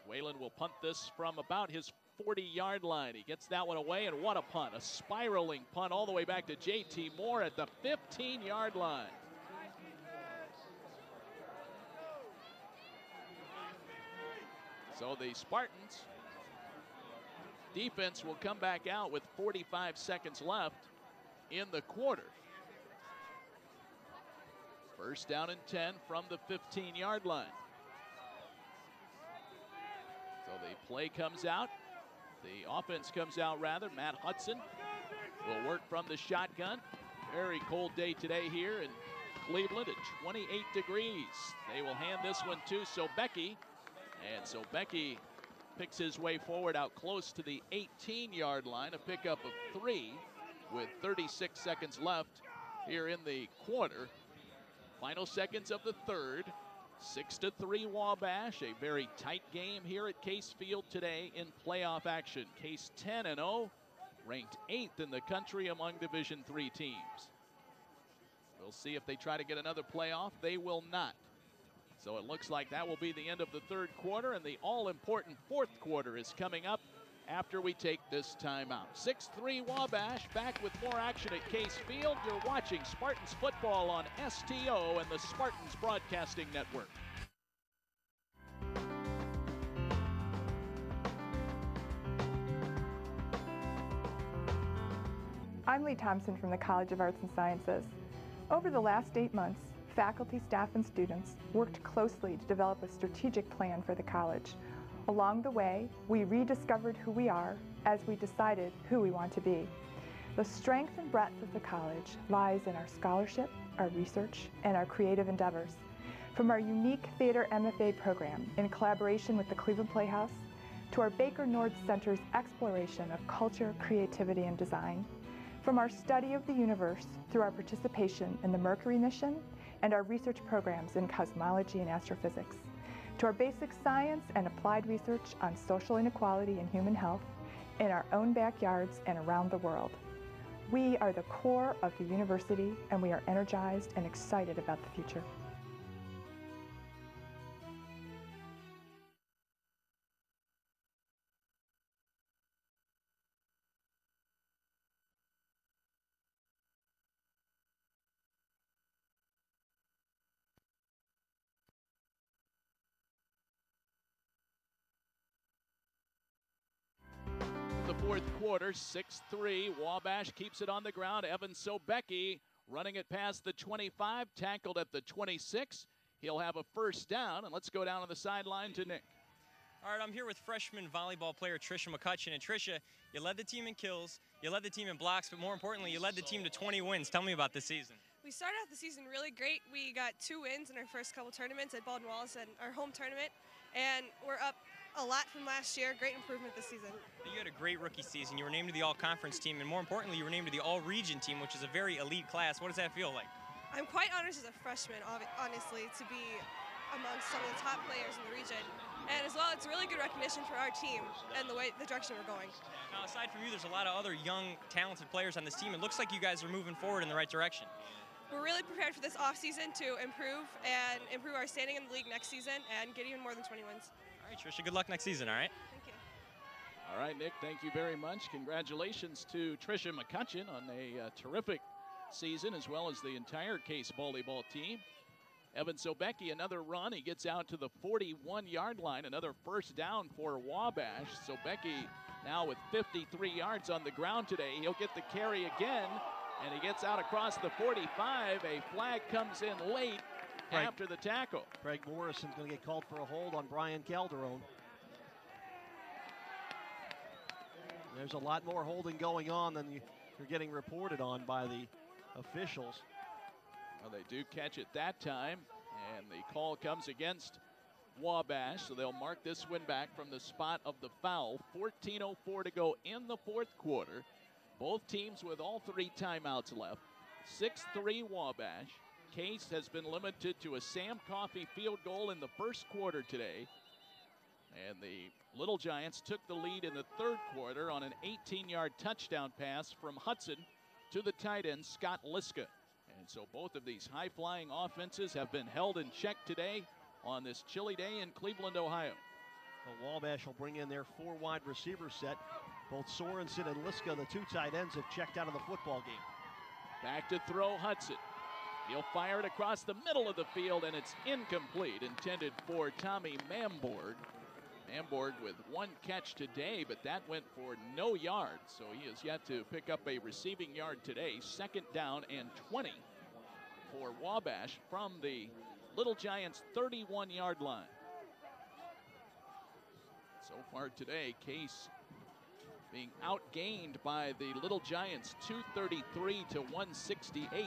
Whalen will punt this from about his 40-yard line. He gets that one away, and what a punt. A spiraling punt all the way back to J.T. Moore at the 15-yard line. So the Spartans defense will come back out with 45 seconds left in the quarter. First down and 10 from the 15-yard line. So the play comes out. The offense comes out rather. Matt Hudson will work from the shotgun. Very cold day today here in Cleveland at 28 degrees. They will hand this one to Sobecki. And Sobecki picks his way forward out close to the 18-yard line. A pickup of 3 with 36 seconds left here in the quarter. Final seconds of the third. 6-3 Wabash, a very tight game here at Case Field today in playoff action. Case 10-0, ranked 8th in the country among Division III teams. We'll see if they try to get another playoff. They will not. So it looks like that will be the end of the third quarter, and the all-important fourth quarter is coming up after we take this timeout. 6-3 Wabash, back with more action at Case Field. You're watching Spartans football on STO and the Spartans Broadcasting Network. I'm Lee Thompson from the College of Arts and Sciences. Over the last 8 months, faculty, staff, and students worked closely to develop a strategic plan for the college. Along the way, we rediscovered who we are as we decided who we want to be. The strength and breadth of the college lies in our scholarship, our research, and our creative endeavors. From our unique Theater MFA program in collaboration with the Cleveland Playhouse, to our Baker Nord Center's exploration of culture, creativity, and design, from our study of the universe through our participation in the Mercury mission and our research programs in cosmology and astrophysics, to our basic science and applied research on social inequality and human health in our own backyards and around the world. We are the core of the university, and we are energized and excited about the future. Fourth quarter, 6-3. Wabash keeps it on the ground. Evan Sobecki running it past the 25, tackled at the 26. He'll have a first down, and let's go down on the sideline to Nick. All right, I'm here with freshman volleyball player Trisha McCutcheon. And Trisha, you led the team in kills, you led the team in blocks, but more importantly, you led the team to 20 wins. Tell me about this season. We started out the season really great. We got 2 wins in our first couple tournaments at Baldwin Wallace and our home tournament, and we're up a lot from last year. Great improvement this season. You had a great rookie season. You were named to the all-conference team, and more importantly, you were named to the all-region team, which is a very elite class. What does that feel like? I'm quite honored as a freshman, honestly, to be amongst some of the top players in the region. And as well, it's really good recognition for our team and the direction we're going. Now, aside from you, there's a lot of other young, talented players on this team. It looks like you guys are moving forward in the right direction. We're really prepared for this offseason to improve our standing in the league next season and get even more than 20 wins. All right, Trisha, good luck next season, all right? Thank you. All right, Nick, thank you very much. Congratulations to Trisha McCutcheon on a terrific season, as well as the entire Case volleyball team. Evan Sobecki, another run. He gets out to the 41-yard line. Another first down for Wabash. Sobecki now with 53 yards on the ground today. He'll get the carry again, and he gets out across the 45. A flag comes in late after the tackle. Craig Morrison's going to get called for a hold on Brian Calderon. There's a lot more holding going on than you're getting reported on by the officials. Well, they do catch it that time, and the call comes against Wabash, so they'll mark this one back from the spot of the foul. 14:04 to go in the fourth quarter. Both teams with all three timeouts left. 6-3 Wabash. Case has been limited to a Sam Coffey field goal in the first quarter today. And the Little Giants took the lead in the third quarter on an 18-yard touchdown pass from Hudson to the tight end, Scott Liska. And so both of these high-flying offenses have been held in check today on this chilly day in Cleveland, Ohio. Well, Wabash will bring in their four wide receiver set. Both Sorensen and Liska, the two tight ends, have checked out of the football game. Back to throw Hudson. He'll fire it across the middle of the field, and it's incomplete, intended for Tommy Mamborg. Mamborg with one catch today, but that went for no yards, so he has yet to pick up a receiving yard today. Second down and 20 for Wabash from the Little Giants' 31-yard line. So far today, Case being outgained by the Little Giants 233 to 168.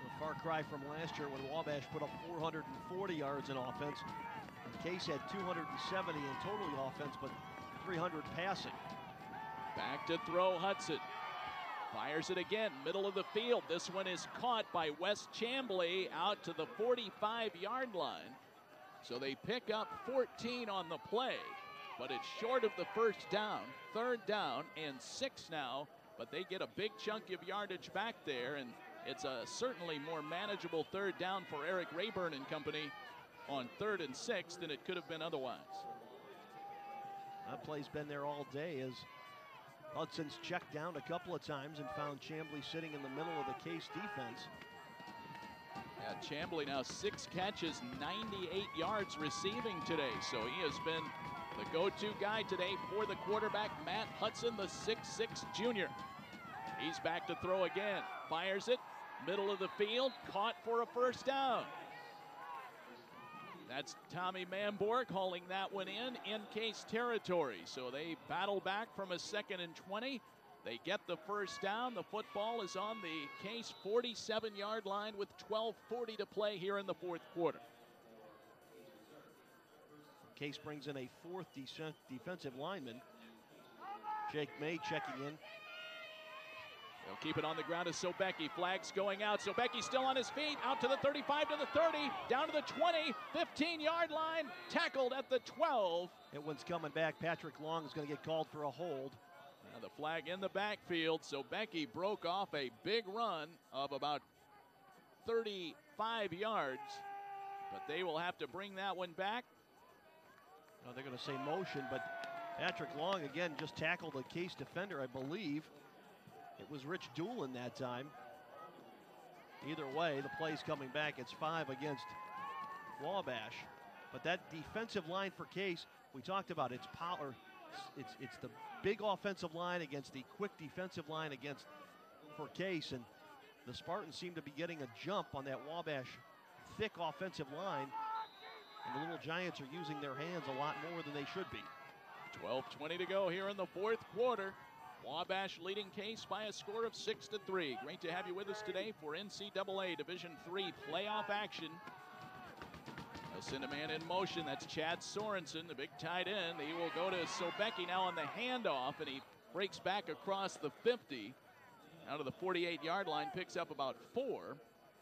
A far cry from last year when Wabash put up 440 yards in offense. Case had 270 in total offense, but 300 passing. Back to throw Hudson. Fires it again, middle of the field. This one is caught by Wes Chambly out to the 45-yard line. So they pick up 14 on the play, but it's short of the first down. Third down and 6 now, but they get a big chunk of yardage back there, and it's a certainly more manageable third down for Eric Rayburn and company on 3rd and 6 than it could have been otherwise. That play's been there all day as Hudson's checked down a couple of times and found Chambly sitting in the middle of the Case defense. Yeah, Chambly now 6 catches, 98 yards receiving today. So he has been the go-to guy today for the quarterback, Matt Hudson, the 6'6 junior. He's back to throw again. Fires it, middle of the field, caught for a first down. That's Tommy Mamborg hauling that one in Case territory. So they battle back from a 2nd and 20. They get the first down. The football is on the Case 47-yard line with 12:40 to play here in the fourth quarter. Case brings in a fourth defensive lineman. Jake May checking in. They'll keep it on the ground as Sobecki. Flags going out. Sobecki still on his feet. Out to the 35, to the 30, down to the 20, 15-yard line. Tackled at the 12. That one's coming back. Patrick Long is going to get called for a hold. Now the flag in the backfield. Sobecki broke off a big run of about 35 yards. But they will have to bring that one back. Well, they're going to say motion, but Patrick Long, again, just tackled a Case defender, I believe. It was Rich Doolin that time. Either way, the play's coming back. It's 5 against Wabash. But that defensive line for Case, we talked about its power. It's the big offensive line against the quick defensive line against for Case. And the Spartans seem to be getting a jump on that Wabash thick offensive line. And the Little Giants are using their hands a lot more than they should be. 12:20 to go here in the fourth quarter. Wabash leading Case by a score of 6-3. Great to have you with us today for NCAA Division III playoff action. They'll send a man in motion. That's Chad Sorensen, the big tight end. He will go to Sobecki now on the handoff, and he breaks back across the 50. Out of the 48-yard line, picks up about 4.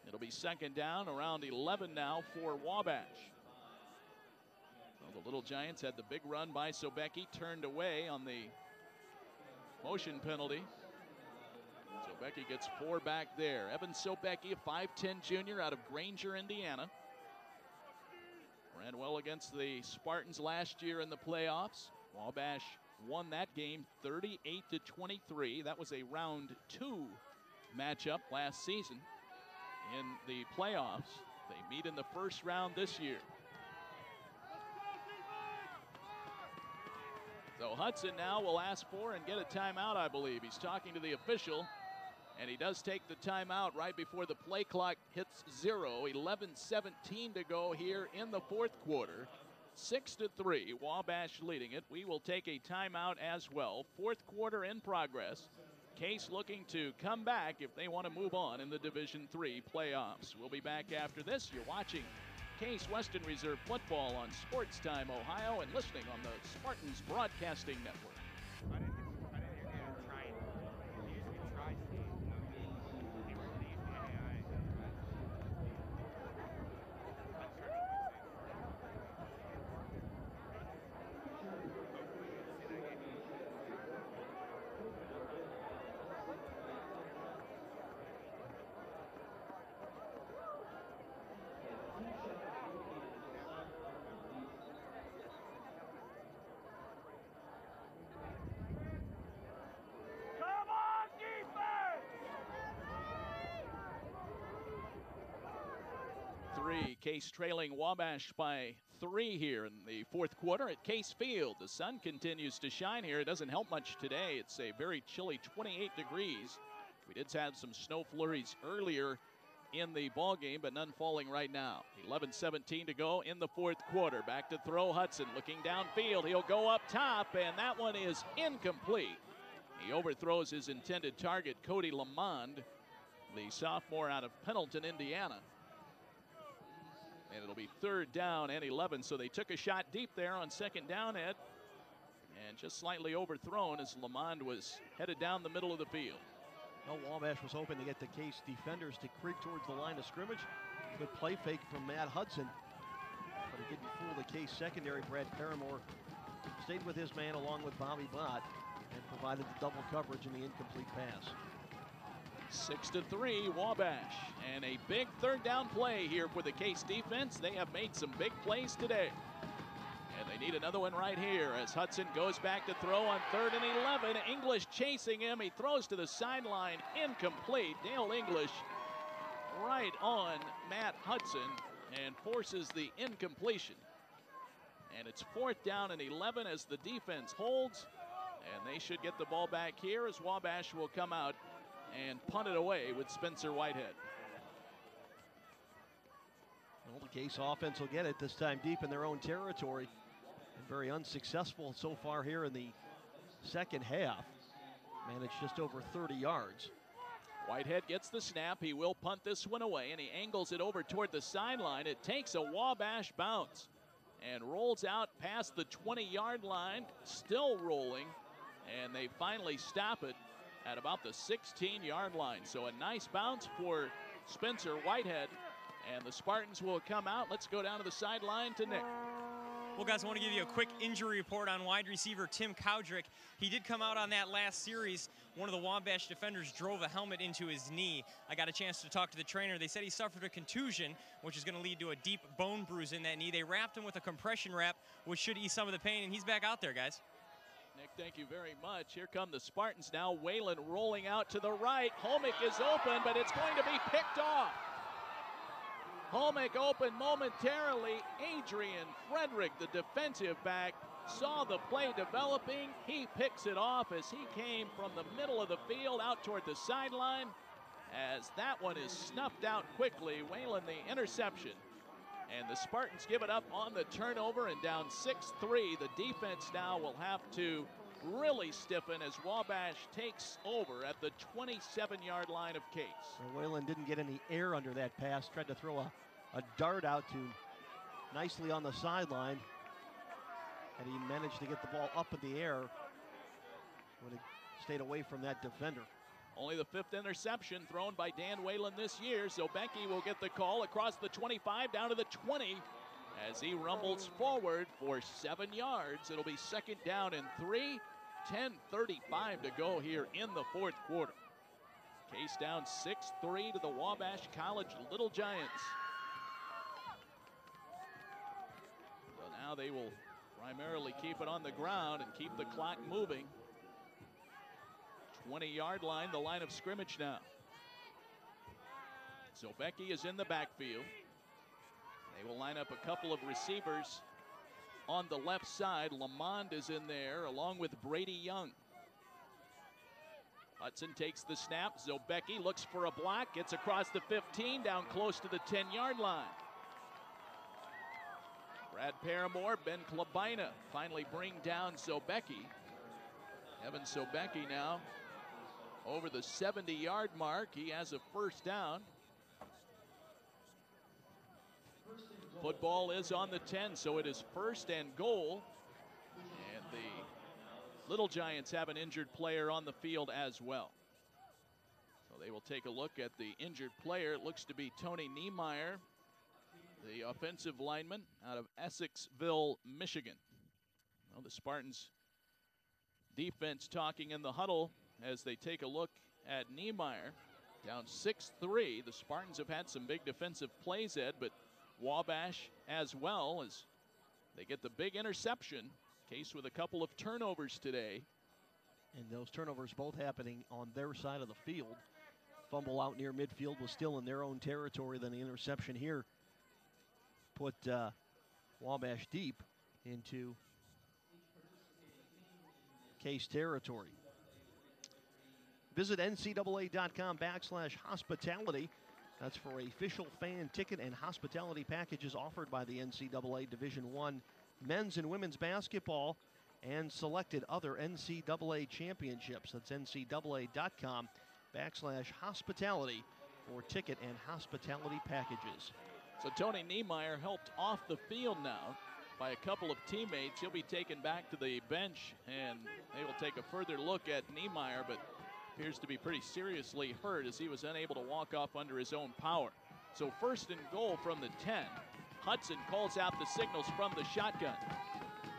It'll be second down, around 11 now for Wabash. Well, the Little Giants had the big run by Sobecki, turned away on the motion penalty. Sobecki gets 4 back there. Evan Sobecki, a 5'10 junior out of Granger, Indiana. Ran well against the Spartans last year in the playoffs. Wabash won that game 38-23. That was a round 2 matchup last season in the playoffs. They meet in the first round this year. So Hudson now will ask for and get a timeout, I believe. He's talking to the official, and he does take the timeout right before the play clock hits 0. 11:17 to go here in the fourth quarter. 6-3, Wabash leading it. We will take a timeout as well. Fourth quarter in progress. Case looking to come back if they want to move on in the Division III playoffs. We'll be back after this. You're watching Case Western Reserve football on Sports Time Ohio and listening on the Spartans Broadcasting Network. Case trailing Wabash by 3 here in the fourth quarter at Case Field. The sun continues to shine here. It doesn't help much today. It's a very chilly 28 degrees. We did have some snow flurries earlier in the ball game, but none falling right now. 11:17 to go in the fourth quarter. Back to throw Hudson, looking downfield. He'll go up top, and that one is incomplete. He overthrows his intended target, Cody Lamond, the sophomore out of Pendleton, Indiana. And it'll be 3rd down and 11, so they took a shot deep there on 2nd down, Ed. And just slightly overthrown as Lamond was headed down the middle of the field. Well, Wabash was hoping to get the Case defenders to creep towards the line of scrimmage. Good play fake from Matt Hudson. But it didn't fool the Case secondary. Brad Paramore stayed with his man along with Bobby Bott and provided the double coverage in the incomplete pass. 6-3, Wabash. And a big 3rd down play here for the Case defense. They have made some big plays today. And they need another one right here as Hudson goes back to throw on 3rd and 11. English chasing him. He throws to the sideline. Incomplete. Dale English right on Matt Hudson and forces the incompletion. And it's 4th down and 11 as the defense holds. And they should get the ball back here as Wabash will come out and punt it away with Spencer Whitehead. Well, the Case offense will get it this time deep in their own territory. And very unsuccessful so far here in the second half. Managed just over 30 yards. Whitehead gets the snap. He will punt this one away, and he angles it over toward the sideline. It takes a Wabash bounce and rolls out past the 20-yard line, still rolling, and they finally stop it at about the 16-yard line. So a nice bounce for Spencer Whitehead, and the Spartans will come out. Let's go down to the sideline to Nick. Well, guys, I want to give you a quick injury report on wide receiver Tim Cowdrick. He did come out on that last series. One of the Wabash defenders drove a helmet into his knee. I got a chance to talk to the trainer. They said he suffered a contusion, which is going to lead to a deep bone bruise in that knee. They wrapped him with a compression wrap, which should ease some of the pain, and he's back out there, guys. Nick, thank you very much. Here come the Spartans now. Whalen rolling out to the right. Holmick is open, but it's going to be picked off. Holmick open momentarily. Adrian Frederick, the defensive back, saw the play developing. He picks it off as he came from the middle of the field out toward the sideline. As that one is snuffed out quickly. Whalen the interception. And the Spartans give it up on the turnover and down 6-3. The defense now will have to really stiffen as Wabash takes over at the 27-yard line of Case. Well, Whalen didn't get any air under that pass. Tried to throw a dart out to nicely on the sideline. And he managed to get the ball up in the air. Would have stayed away from that defender. Only the 5th interception thrown by Dan Whalen this year. Zobecki will get the call across the 25 down to the 20 as he rumbles forward for 7 yards. It'll be 2nd down and 3. 10:35 to go here in the 4th quarter. Case down 6-3 to the Wabash College Little Giants. So now they will primarily keep it on the ground and keep the clock moving. 20-yard line, the line of scrimmage now. Zobecki is in the backfield. They will line up a couple of receivers on the left side. Lamond is in there along with Brady Young. Hudson takes the snap. Zobecki looks for a block, gets across the 15, down close to the 10-yard line. Brad Paramore, Ben Klabina finally bring down Zobecki. Evan Zobecki now over the 70-yard mark. He has a 1st down. Football is on the 10, so it is 1st and goal. And the Little Giants have an injured player on the field as well. So they will take a look at the injured player. It looks to be Tony Niemeyer, the offensive lineman out of Essexville, Michigan. Well, the Spartans defense talking in the huddle as they take a look at Niemeyer. Down 6-3. The Spartans have had some big defensive plays, Ed, but Wabash as well, as they get the big interception. Case with a couple of turnovers today. And those turnovers both happening on their side of the field. Fumble out near midfield was still in their own territory. Then the interception here put Wabash deep into Case territory. Visit ncaa.com/hospitality. That's for official fan ticket and hospitality packages offered by the NCAA Division I men's and women's basketball and selected other NCAA championships. That's ncaa.com/hospitality for ticket and hospitality packages. So Tony Niemeyer helped off the field now by a couple of teammates. He'll be taken back to the bench, and they will take a further look at Niemeyer, but appears to be pretty seriously hurt as he was unable to walk off under his own power. So 1st and goal from the 10. Hudson calls out the signals from the shotgun.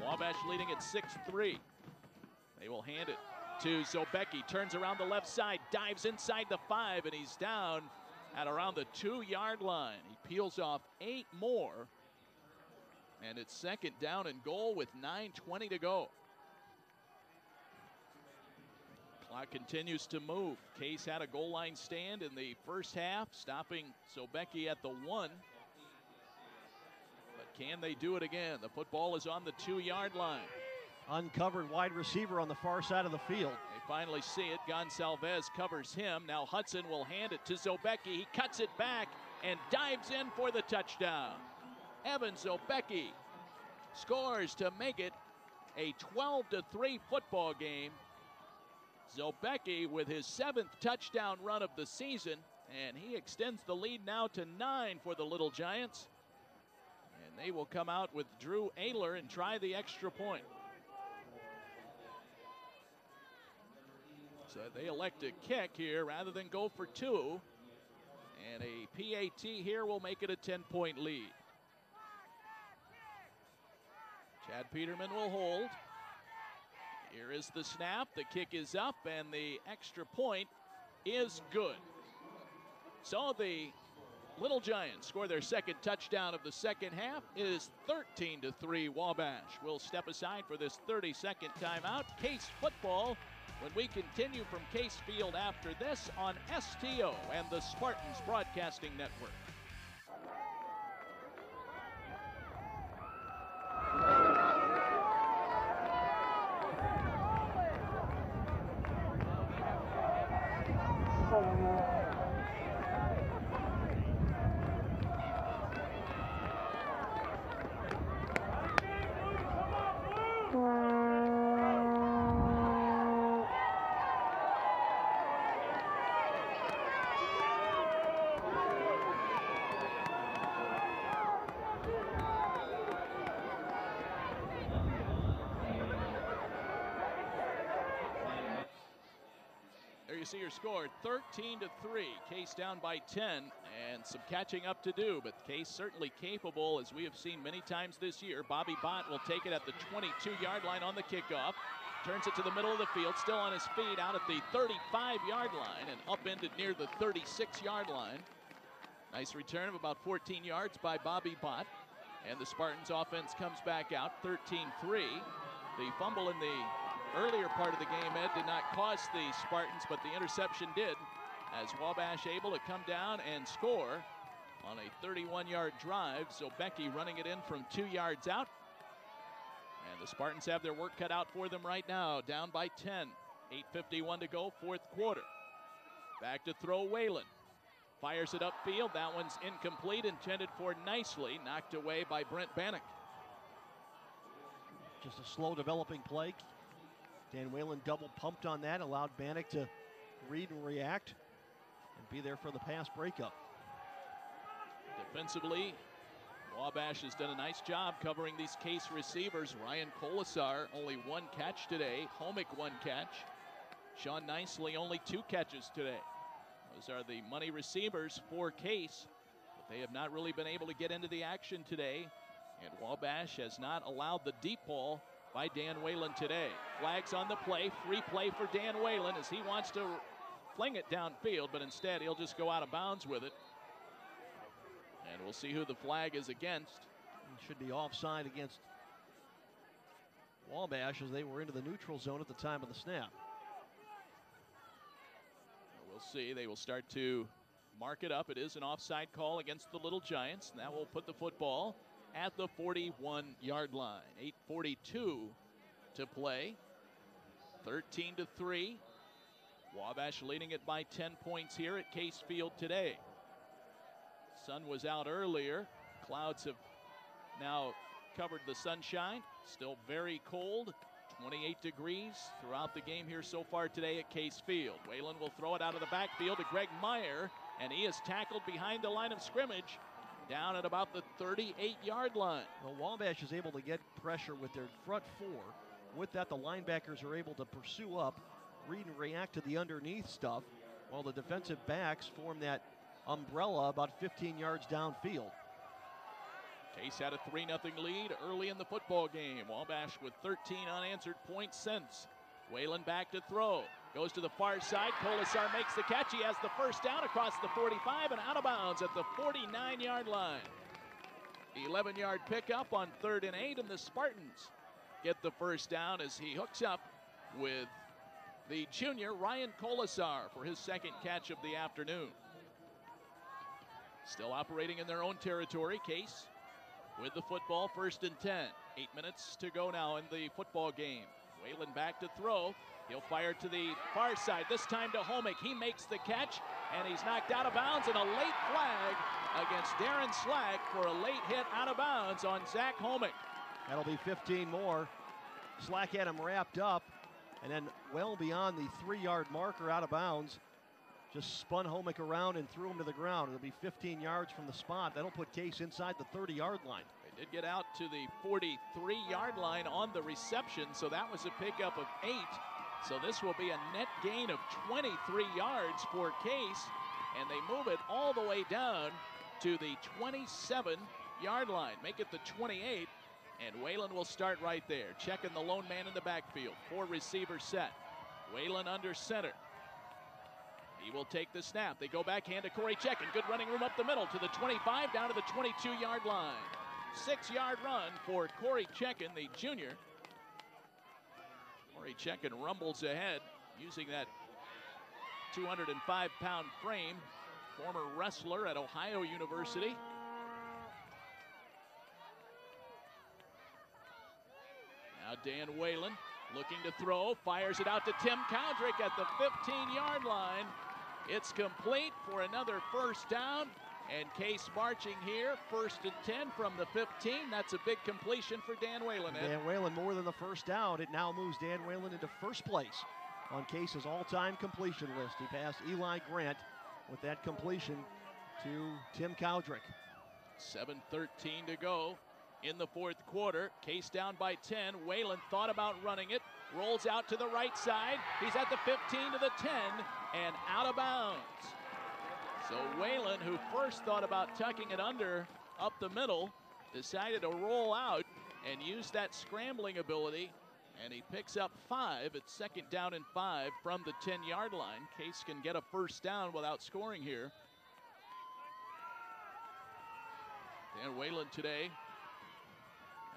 Wabash leading at 6-3. They will hand it to Zobecki. Turns around the left side, dives inside the 5, and he's down at around the 2-yard line. He peels off 8 more, and it's 2nd down and goal with 9:20 to go. Clock continues to move. Case had a goal line stand in the 1st half, stopping Zobecki at the 1. But can they do it again? The football is on the 2-yard line. Uncovered wide receiver on the far side of the field. They finally see it. Gonsalves covers him. Now Hudson will hand it to Zobecki. He cuts it back and dives in for the touchdown. Evan Zobecki scores to make it a 12-3 football game. Zobecki with his 7th touchdown run of the season, and he extends the lead now to 9 for the Little Giants. And they will come out with Drew Ayler and try the extra point. So they elect to kick here rather than go for 2. And a PAT here will make it a 10-point lead. Chad Peterman will hold. Here is the snap, the kick is up, and the extra point is good. So the Little Giants score their 2nd touchdown of the 2nd half. It is 13-3 Wabash. We'll step aside for this 30-second timeout. Case football when we continue from Case Field after this on STO and the Spartans Broadcasting Network. see your score, 13-3. Case down by 10 and some catching up to do, but Case certainly capable, as we have seen many times this year. Bobby Bott will take it at the 22-yard line on the kickoff. Turns it to the middle of the field, still on his feet out at the 35-yard line and upended near the 36-yard line. Nice return of about 14 yards by Bobby Bott. And the Spartans offense comes back out, 13-3. The fumble in the earlier part of the game, Ed, did not cost the Spartans, but the interception did, as Wabash able to come down and score on a 31-yard drive. So Becky running it in from 2 yards out. And the Spartans have their work cut out for them right now, down by 10. 8:51 to go, fourth quarter. Back to throw Whalen. Fires it upfield. That one's incomplete, intended for Nicely, knocked away by Brent Bannock. Just a slow developing play. Dan Whalen double pumped on that, allowed Bannock to read and react and be there for the pass breakup. Defensively, Wabash has done a nice job covering these Case receivers. Ryan Colasar, only 1 catch today. Homick 1 catch. Sean Nicely, only 2 catches today. Those are the money receivers for Case, but they have not really been able to get into the action today. And Wabash has not allowed the deep ball by Dan Whalen today. Flags on the play, free play for Dan Whalen as he wants to fling it downfield, but instead he'll just go out of bounds with it. And we'll see who the flag is against. It should be offside against Wabash, as they were into the neutral zone at the time of the snap. We'll see. They will start to mark it up. It is an offside call against the Little Giants, and that will put the football at the 41-yard line. 8:42 to play. 13-3. Wabash leading it by 10 points here at Case Field today. Sun was out earlier. Clouds have now covered the sunshine. Still very cold. 28 degrees throughout the game here so far today at Case Field. Whalen will throw it out of the backfield to Greg Meyer, and he is tackled behind the line of scrimmage down at about the 38-yard line. Well, Wabash is able to get pressure with their front 4. With that, the linebackers are able to pursue up, read and react to the underneath stuff, while the defensive backs form that umbrella about 15 yards downfield. Case had a 3-0 lead early in the football game. Wabash with 13 unanswered points since. Whalen back to throw. Goes to the far side. Colasar makes the catch. He has the first down across the 45 and out of bounds at the 49-yard line. 11-yard pickup on 3rd and 8, and the Spartans get the first down as he hooks up with the junior Ryan Colasar for his 2nd catch of the afternoon. Still operating in their own territory. Case with the football, 1st and 10. 8 minutes to go now in the football game. Whalen back to throw. He'll fire to the far side, this time to Homick. He makes the catch, and he's knocked out of bounds, and a late flag against Darren Slack for a late hit out of bounds on Zach Homick. That'll be 15 more. Slack had him wrapped up, and then well beyond the 3-yard marker out of bounds, just spun Homick around and threw him to the ground. It'll be 15 yards from the spot. That'll put Case inside the 30-yard line. They did get out to the 43-yard line on the reception, so that was a pickup of 8. So this will be a net gain of 23 yards for Case, and they move it all the way down to the 27-yard line. Make it the 28, and Whalen will start right there. Checking the lone man in the backfield. 4 receivers set. Whalen under center. He will take the snap. They go back, hand to Corey Checken. Good running room up the middle to the 25, down to the 22-yard line. 6-yard run for Corey Checken, the junior. Corey Checken rumbles ahead using that 205-pound frame. Former wrestler at Ohio University. Now Dan Whalen looking to throw, fires it out to Tim Cowdrick at the 15-yard line. It's complete for another first down, and Case marching here, 1st and 10 from the 15. That's a big completion for Dan Whalen. Dan Whalen more than the first down. It now moves Dan Whalen into first place on Case's all-time completion list. He passed Eli Grant with that completion to Tim Cowdrick. 7:13 to go in the fourth quarter. Case down by 10. Whalen thought about running it. Rolls out to the right side. He's at the 15 to the 10. and out of bounds. So Whalen, who first thought about tucking it under up the middle, decided to roll out and use that scrambling ability, and he picks up 5. It's 2nd down and 5 from the 10-yard line. Case can get a first down without scoring here. Dan Whalen today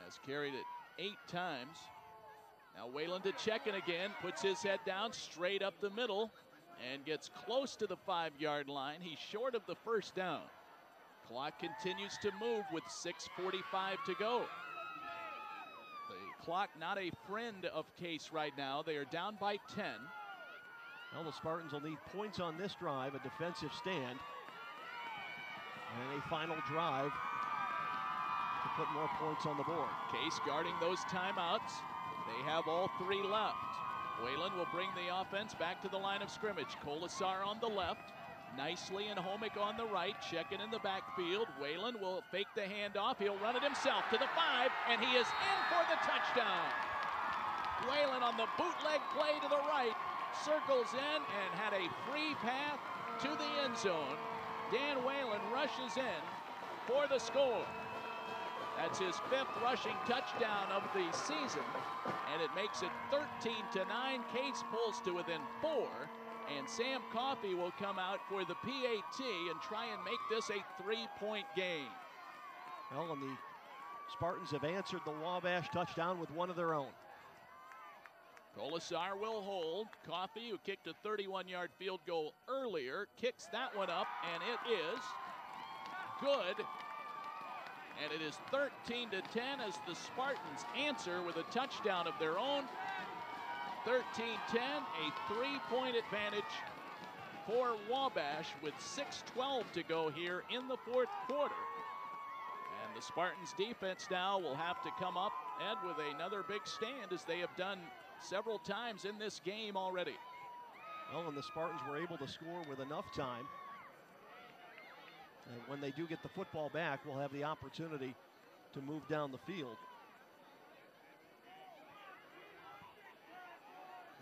has carried it 8 times. Now Whalen to check in again, puts his head down straight up the middle and gets close to the 5-yard line. He's short of the first down. Clock continues to move with 6:45 to go. The clock not a friend of Case right now. They are down by 10. Well, the Spartans will need points on this drive, a defensive stand, and a final drive to put more points on the board. Case guarding those timeouts. They have all 3 left. Whalen will bring the offense back to the line of scrimmage. Colasar on the left. Nicely and Homick on the right. Checking in the backfield. Whalen will fake the handoff. He'll run it himself to the 5, and he is in for the touchdown. Whalen on the bootleg play to the right. Circles in and had a free path to the end zone. Dan Whalen rushes in for the score. That's his 5th rushing touchdown of the season, and it makes it 13-9. Case pulls to within 4, and Sam Coffey will come out for the PAT and try and make this a 3-point game. Well, and the Spartans have answered the Wabash touchdown with one of their own. Colasar will hold. Coffey, who kicked a 31-yard field goal earlier, kicks that one up, and it is good. And it is 13-10 as the Spartans answer with a touchdown of their own. 13-10, a 3-point advantage for Wabash with 6:12 to go here in the 4th quarter. And the Spartans defense now will have to come up, Ed, with another big stand, as they have done several times in this game already. Well, and the Spartans were able to score with enough time. And when they do get the football back, we'll have the opportunity to move down the field.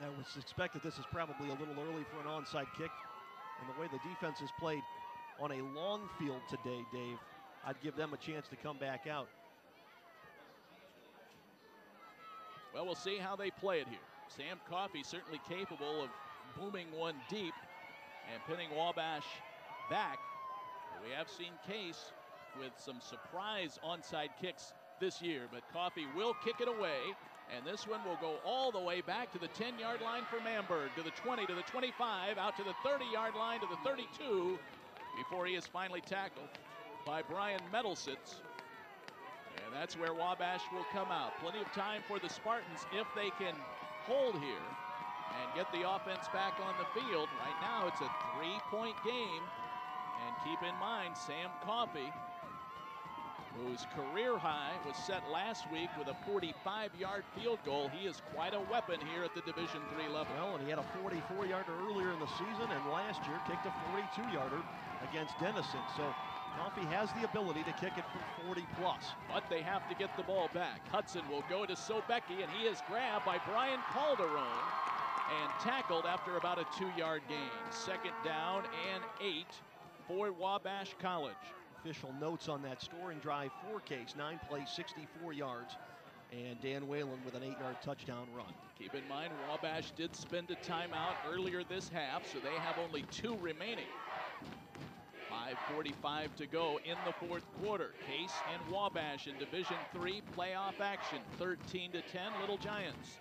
I would suspect that this is probably a little early for an onside kick. And the way the defense has played on a long field today, Dave, I'd give them a chance to come back out. Well, we'll see how they play it here. Sam Coffey certainly capable of booming one deep and pinning Wabash back. We have seen Case with some surprise onside kicks this year, but Coffey will kick it away, and this one will go all the way back to the 10-yard line for Manberg, to the 20, to the 25, out to the 30-yard line, to the 32, before he is finally tackled by Brian Medelsitz. And that's where Wabash will come out. Plenty of time for the Spartans if they can hold here and get the offense back on the field. Right now it's a 3-point game. And keep in mind, Sam Coffey, whose career high was set last week with a 45-yard field goal. He is quite a weapon here at the Division III level. Well, and he had a 44-yarder earlier in the season, and last year kicked a 42-yarder against Denison. So Coffey has the ability to kick it from 40-plus. But they have to get the ball back. Hudson will go to Sobecki, and he is grabbed by Brian Calderon and tackled after about a 2-yard gain. 2nd down and 8 for Wabash College. Official notes on that scoring drive for Case. 9 plays, 64 yards, and Dan Whalen with an 8-yard touchdown run. Keep in mind, Wabash did spend a timeout earlier this half, so they have only 2 remaining. 5:45 to go in the 4th quarter. Case and Wabash in Division III playoff action. 13-10, Little Giants.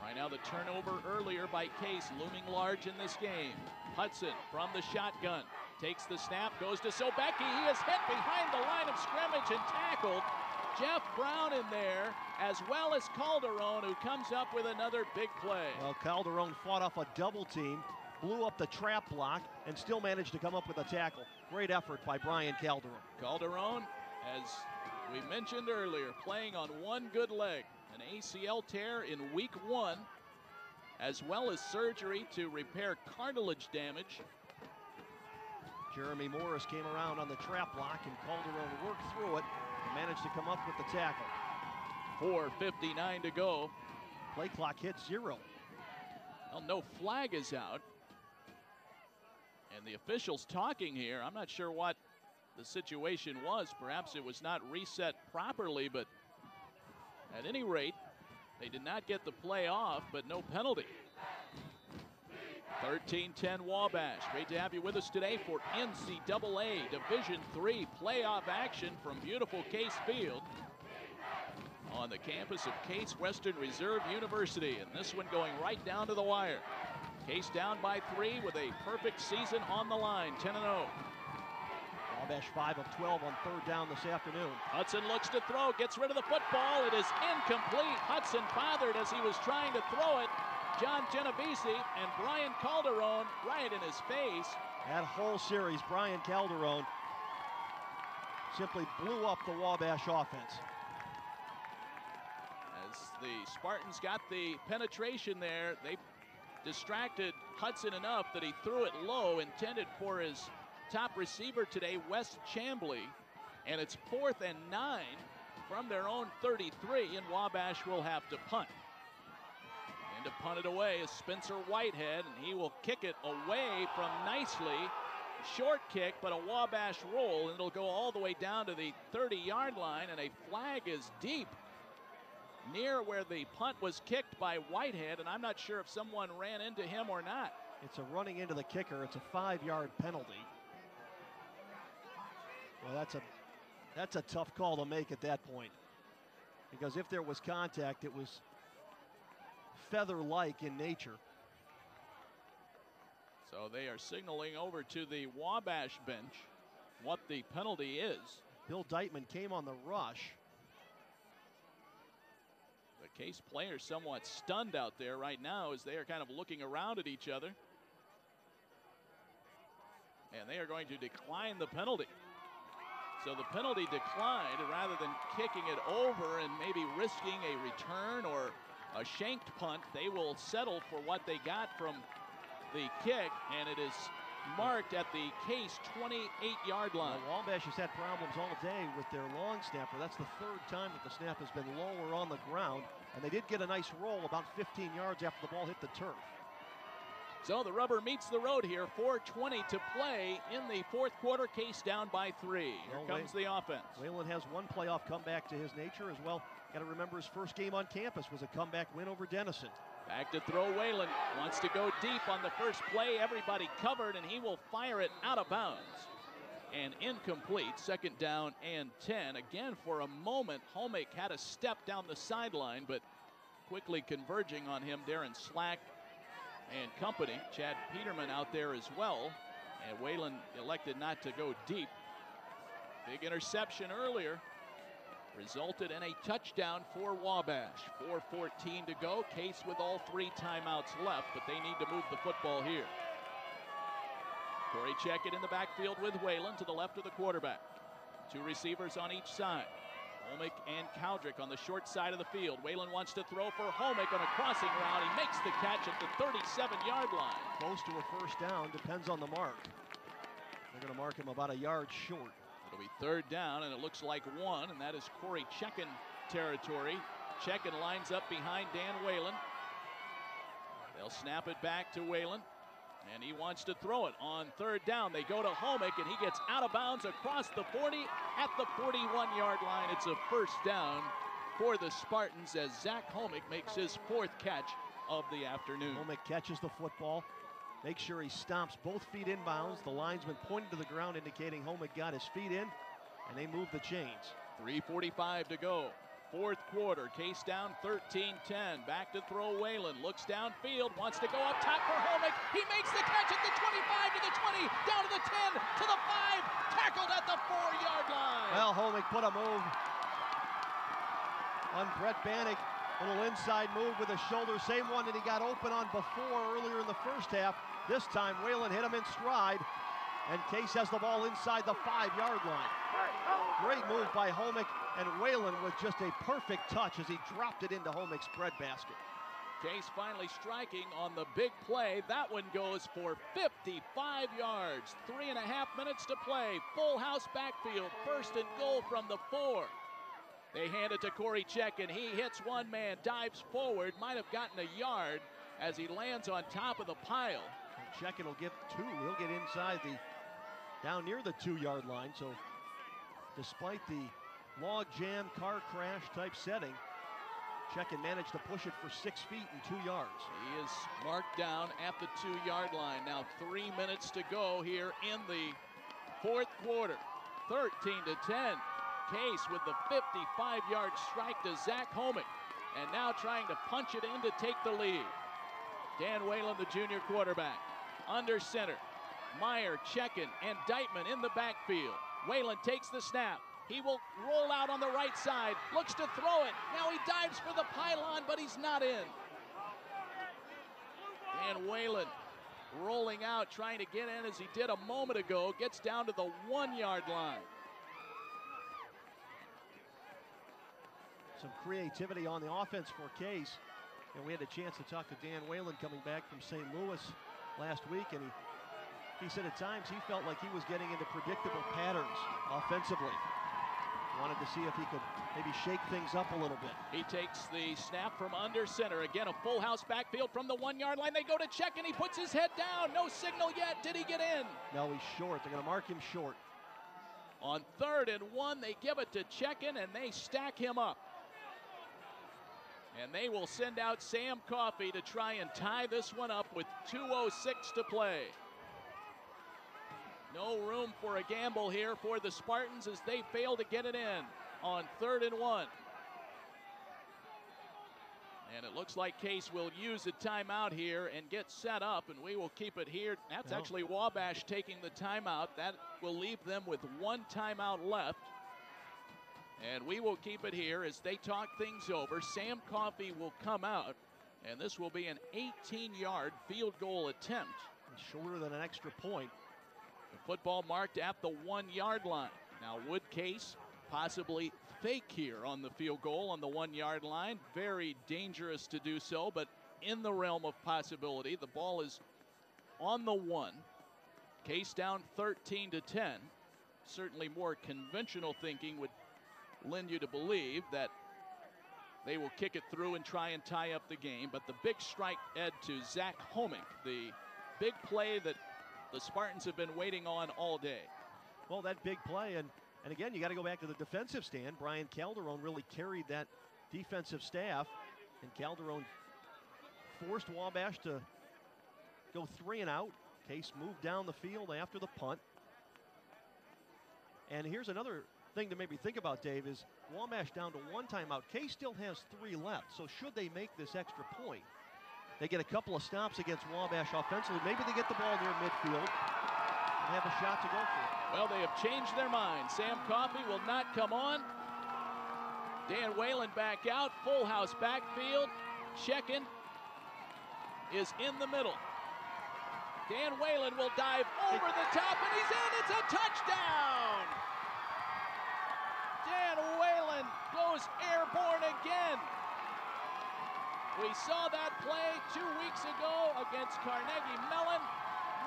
Right now the turnover earlier by Case looming large in this game. Hudson from the shotgun takes the snap, goes to Sobecki. He is hit behind the line of scrimmage and tackled. Jeff Brown in there, as well as Calderon, who comes up with another big play. Well, Calderon fought off a double team, blew up the trap block, and still managed to come up with a tackle. Great effort by Brian Calderon. Calderon, as we mentioned earlier, playing on one good leg. An ACL tear in week 1, as well as surgery to repair cartilage damage. Jeremy Morris came around on the trap block, and Calderon worked through it and managed to come up with the tackle. 4:59 to go. Play clock hit 0. Well, no flag is out. And the officials talking here, I'm not sure what the situation was. Perhaps it was not reset properly, but at any rate, they did not get the play off, but no penalty. 13-10 Wabash. Great to have you with us today for NCAA Division III playoff action from beautiful Case Field on the campus of Case Western Reserve University. And this one going right down to the wire. Case down by 3 with a perfect season on the line, 10-0. Wabash 5 of 12 on third down this afternoon. Hudson looks to throw, gets rid of the football. It is incomplete. Hudson bothered as he was trying to throw it. John Genovese and Brian Calderon right in his face. That whole series, Brian Calderon simply blew up the Wabash offense. As the Spartans got the penetration there, they distracted Hudson enough that he threw it low, intended for his top receiver today, Wes Chambly. And it's 4th and 9 from their own 33, and Wabash will have to punt. And to punt it away is Spencer Whitehead, and he will kick it away from nicely. Short kick, but a Wabash roll, and it'll go all the way down to the 30-yard line, and a flag is deep near where the punt was kicked by Whitehead, and I'm not sure if someone ran into him or not. It's a running into the kicker. It's a 5-yard penalty. Well, that's a tough call to make at that point, because if there was contact, it was feather-like in nature. So they are signaling over to the Wabash bench what the penalty is. Bill Deitman came on the rush. The Case players somewhat stunned out there right now as they are kind of looking around at each other. And they are going to decline the penalty. So the penalty declined, and rather than kicking it over and maybe risking a return or a shanked punt, they will settle for what they got from the kick, and it is marked at the Case 28-yard line. Well, Wabash has had problems all day with their long snapper. That's the 3rd time that the snap has been lower on the ground, and they did get a nice roll about 15 yards after the ball hit the turf. So the rubber meets the road here. 4:20 to play in the 4th quarter. Case down by 3. Here comes the offense. Whalen has one playoff comeback to his nature as well. Got to remember his first game on campus was a comeback win over Denison. Back to throw. Whalen wants to go deep on the first play. Everybody covered, and he will fire it out of bounds. And incomplete. 2nd down and 10. Again, for a moment, Homick had a step down the sideline, but quickly converging on him, Darren Slack and company. Chad Peterman out there as well. And Whalen elected not to go deep. Big interception earlier resulted in a touchdown for Wabash. 4:14 to go. Case with all 3 timeouts left, but they need to move the football here. Corey Checkett in the backfield with Whalen to the left of the quarterback. 2 receivers on each side. Homick and Cowdrick on the short side of the field. Whalen wants to throw for Homick on a crossing route. He makes the catch at the 37-yard line. Close to a first down, depends on the mark. They're going to mark him about a yard short. It'll be 3rd down, and it looks like 1, and that is Corey Checken territory. Checken lines up behind Dan Whalen. They'll snap it back to Whalen, and he wants to throw it on 3rd down. They go to Homick, and he gets out of bounds across the 40 at the 41-yard line. It's a first down for the Spartans as Zach Homick makes his 4th catch of the afternoon. Homick catches the football, makes sure he stomps both feet inbounds. The linesman pointed to the ground indicating Homick got his feet in, and they move the chains. 3:45 to go. 4th quarter. Case down 13-10. Back to throw. Whalen looks downfield, wants to go up top for Homick. He makes the catch at the 25 to the 20, down to the 10, to the 5, tackled at the 4-yard line. Well, Homick put a move on Brett Bannock. Little inside move with his shoulder. Same one that he got open on before earlier in the first half. This time Whalen hit him in stride, and Case has the ball inside the 5-yard line. Great move by Homick, and Whalen with just a perfect touch as he dropped it into Homick's breadbasket. Case finally striking on the big play. That one goes for 55 yards. 3.5 minutes to play. Full house backfield. 1st and goal from the 4. They hand it to Corey Check, and he hits one man, dives forward, might have gotten a yard as he lands on top of the pile. Check-in will get 2. He'll get inside down near the 2-yard line. So despite the log jam, car crash type setting, Check-in managed to push it for 6 feet and 2 yards. He is marked down at the 2-yard line. Now 3 minutes to go here in the fourth quarter. 13-10. Case with the 55-yard strike to Zach Homick. And now trying to punch it in to take the lead. Dan Whalen, the junior quarterback. Under center. Meyer, Check-in, and Deitman in the backfield. Whalen takes the snap. He will roll out on the right side. Looks to throw it. Now he dives for the pylon, but he's not in. Dan Whalen rolling out, trying to get in as he did a moment ago. Gets down to the 1-yard line. Some creativity on the offense for Case. And we had a chance to talk to Dan Whalen coming back from St. Louis last week, and he said at times he felt like he was getting into predictable patterns offensively. Wanted to see if he could maybe shake things up a little bit. He takes the snap from under center. Again, a full house backfield from the 1-yard line. They go to check, and he puts his head down. No signal yet. Did he get in? No, he's short. They're going to mark him short. On 3rd and 1, they give it to Check-in, and they stack him up. And they will send out Sam Coffey to try and tie this one up with 2:06 to play. No room for a gamble here for the Spartans as they fail to get it in on 3rd and 1. And it looks like Case will use a timeout here and get set up, and we will keep it here. That's actually Wabash taking the timeout. That will leave them with 1 timeout left. And we will keep it here as they talk things over. Sam Coffey will come out, and this will be an 18-yard field goal attempt. Shorter than an extra point. The football marked at the 1-yard line. Now would Case possibly fake here on the field goal on the 1-yard line? Very dangerous to do so, but in the realm of possibility. The ball is on the 1. Case down 13-10. Certainly more conventional thinking would lend you to believe that they will kick it through and try and tie up the game. But the big strike, Ed, to Zach Homick, the big play that the Spartans have been waiting on all day. Well, that big play, and again, you got to go back to the defensive stand. Brian Calderon really carried that defensive staff, and Calderon forced Wabash to go 3 and out. Case moved down the field after the punt. And here's another thing to maybe think about, Dave, is Wabash down to 1 timeout. Case still has 3 left, so should they make this extra point, they get a couple of stops against Wabash offensively. Maybe they get the ball near midfield and have a shot to go for it. Well, they have changed their mind. Sam Coffey will not come on. Dan Whalen back out. Full house backfield. Check-in is in the middle. Dan Whalen will dive over the top, and he's in. It's a touchdown. Dan Whalen goes airborne again. We saw that play 2 weeks ago against Carnegie Mellon.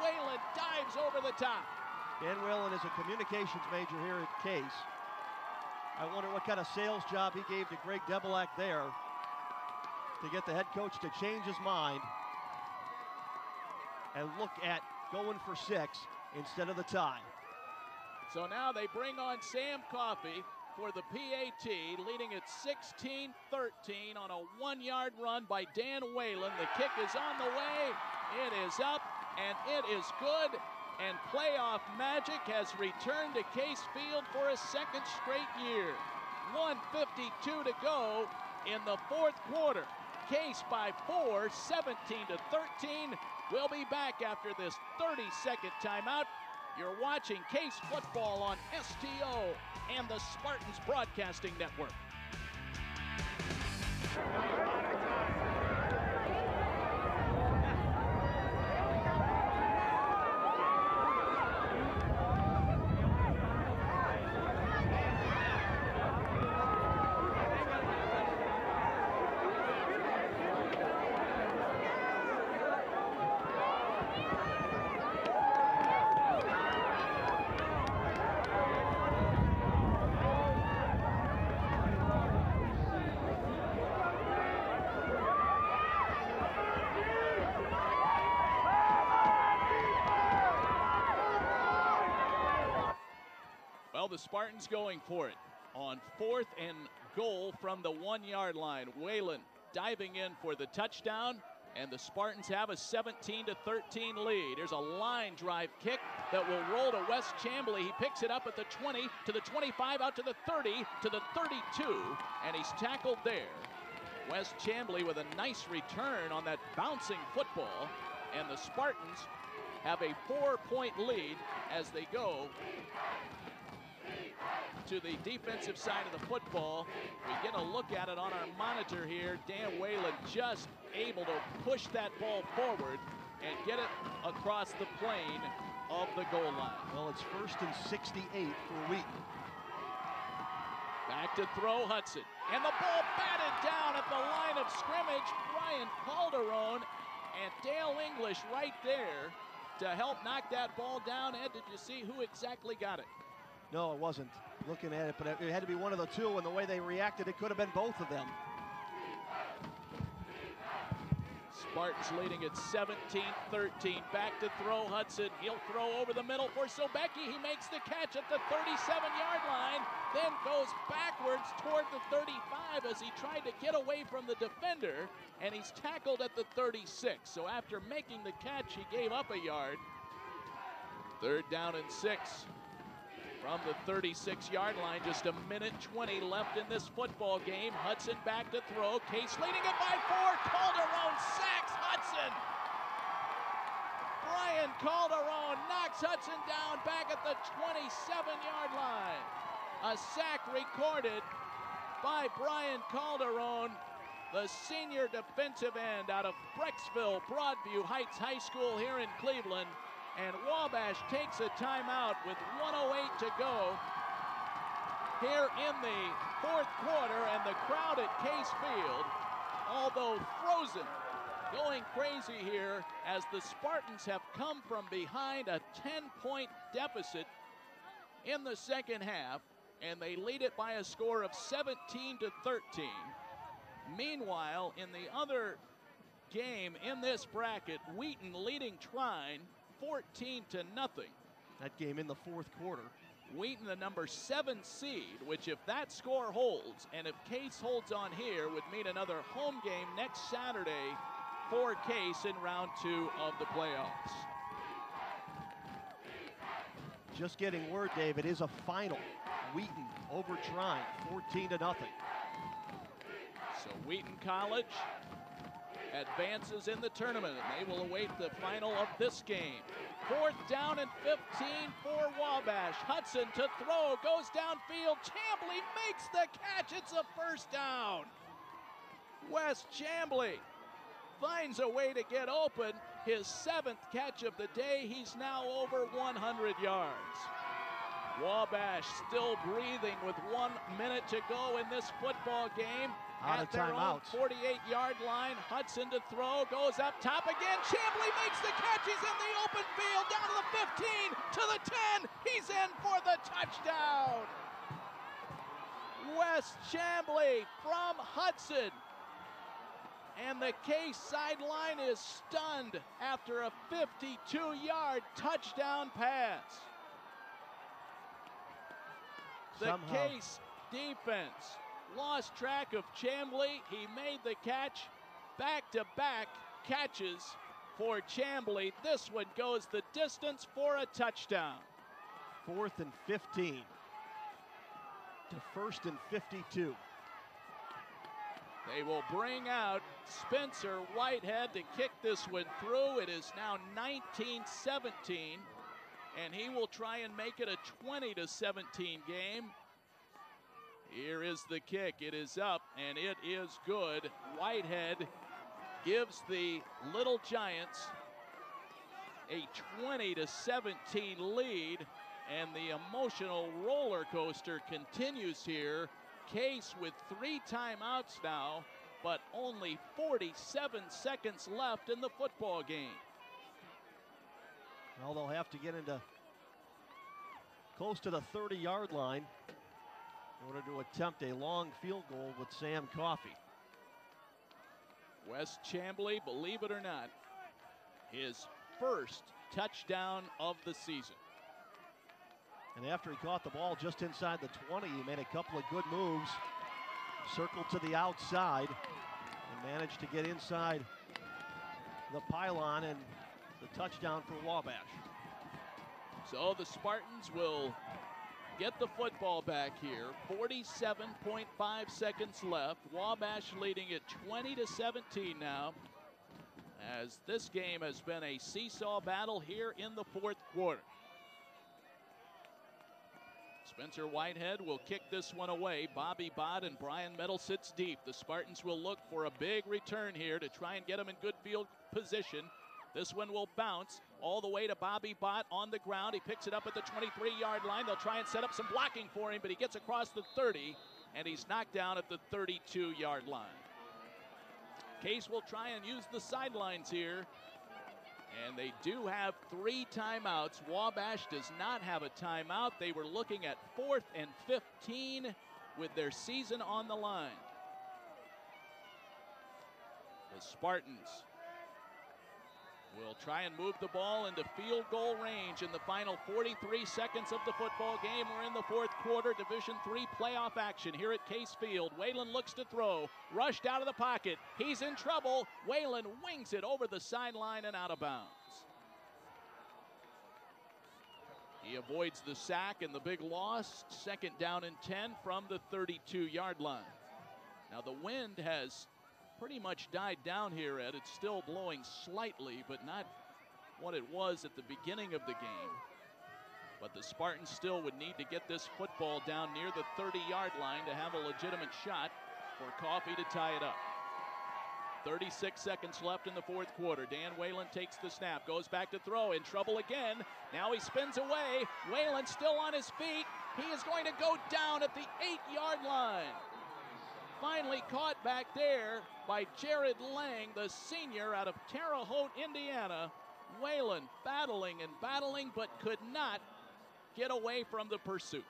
Whalen dives over the top. Dan Whalen is a communications major here at Case. I wonder what kind of sales job he gave to Greg Debelak there to get the head coach to change his mind and look at going for 6 instead of the tie. So now they bring on Sam Coffey for the PAT, leading at 16-13 on a 1-yard run by Dan Whalen. The kick is on the way. It is up, and it is good. And playoff magic has returned to Case Field for a 2nd straight year. 1:52 to go in the 4th quarter. Case by 4, 17-13. We'll be back after this 30-second timeout. You're watching Case football on STO and the Spartans Broadcasting Network. Well, the Spartans going for it on 4th and goal from the 1-yard line. Whalen diving in for the touchdown, and the Spartans have a 17-13 lead. Here's a line drive kick that will roll to Wes Chamblee. He picks it up at the 20, to the 25, out to the 30, to the 32, and he's tackled there. Wes Chamblee with a nice return on that bouncing football, and the Spartans have a 4-point lead as they go to the defensive side of the football. We get a look at it on our monitor here. Dan Whalen just able to push that ball forward and get it across the plane of the goal line. Well, it's 1st and 68 for Wheaton. Back to throw, Hudson. And the ball batted down at the line of scrimmage. Brian Calderon and Dale English right there to help knock that ball down. Ed, did you see who exactly got it? No, it wasn't. Looking at it, but it had to be one of the two, and the way they reacted, it could have been both of them. Spartans leading at 17-13. Back to throw, Hudson. He'll throw over the middle for Sobecki. He makes the catch at the 37-yard line, then goes backwards toward the 35 as he tried to get away from the defender, and he's tackled at the 36. So after making the catch, he gave up a yard. 3rd down and 6. From the 36-yard line, just a minute 20 left in this football game. Hudson back to throw. Case leading it by 4. Calderon sacks Hudson. Brian Calderon knocks Hudson down back at the 27-yard line. A sack recorded by Brian Calderon, the senior defensive end out of Brecksville Broadview Heights High School here in Cleveland. And Wabash takes a timeout with 1:08 to go here in the 4th quarter, and the crowd at Case Field, although frozen, going crazy here as the Spartans have come from behind a 10-point deficit in the second half, and they lead it by a score of 17-13. Meanwhile, in the other game in this bracket, Wheaton leading Trine 14-0. That game in the 4th quarter. Wheaton, the number 7 seed, which if that score holds, and if Case holds on here, would mean another home game next Saturday for Case in round 2 of the playoffs. Just getting word, Dave, it is a final. Wheaton over Trine, 14-0. So Wheaton College advances in the tournament, and they will await the final of this game. 4th down and 15 for Wabash. Hudson to throw, goes downfield. Chamblee makes the catch. It's a 1st down. Wes Chamblee finds a way to get open. His 7th catch of the day. He's now over 100 yards. Wabash still breathing with 1 minute to go in this football game. Out At of their own timeout. 48-yard line, Hudson to throw, goes up top again. Chamblee makes the catch. He's in the open field, down to the 15, to the 10. He's in for the touchdown. Wes Chamblee from Hudson. And the Case sideline is stunned after a 52-yard touchdown pass. The Case defense lost track of Chamblee. He made the catch. Back-to-back catches for Chamblee. This one goes the distance for a touchdown. 4th and 15 to 1st and 52. They will bring out Spencer Whitehead to kick this one through. It is now 19-17, and he will try and make it a 20-17 game. Here is the kick. It is up, and it is good. Whitehead gives the Little Giants a 20-17 lead, and the emotional roller coaster continues here. Case with 3 timeouts now, but only 47 seconds left in the football game. Well, they'll have to get into close to the 30-yard line in order to attempt a long field goal with Sam Coffey. Wes Chamblee, believe it or not, his first touchdown of the season. And after he caught the ball just inside the 20, he made a couple of good moves. Circled to the outside and managed to get inside the pylon, and the touchdown for Wabash. So the Spartans will get the football back here. 47.5 seconds left. Wabash leading it 20-17 now, as this game has been a seesaw battle here in the fourth quarter. Spencer Whitehead will kick this one away. Bobby Bott and Brian Metal sits deep. The Spartans will look for a big return here to try and get them in good field position. This one will bounce all the way to Bobby Bott on the ground. He picks it up at the 23-yard line. They'll try and set up some blocking for him, but he gets across the 30, and he's knocked down at the 32-yard line. Case will try and use the sidelines here, and they do have 3 timeouts. Wabash does not have a timeout. They were looking at 4th and 15 with their season on the line. The Spartans will try and move the ball into field goal range in the final 43 seconds of the football game. We're in the fourth quarter, Division III playoff action here at Case Field. Whalen looks to throw, rushed out of the pocket. He's in trouble. Whalen wings it over the sideline and out of bounds. He avoids the sack and the big loss. 2nd down and 10 from the 32-yard line. Now the wind has pretty much died down here, Ed. It's still blowing slightly, but not what it was at the beginning of the game. But the Spartans still would need to get this football down near the 30-yard line to have a legitimate shot for Coffey to tie it up. 36 seconds left in the fourth quarter. Dan Whalen takes the snap, goes back to throw, in trouble again. Now he spins away. Whalen still on his feet. He is going to go down at the 8-yard line. Finally caught back there by Jared Lang, the senior out of Terre Haute, Indiana. Whalen battling and battling, but could not get away from the pursuit.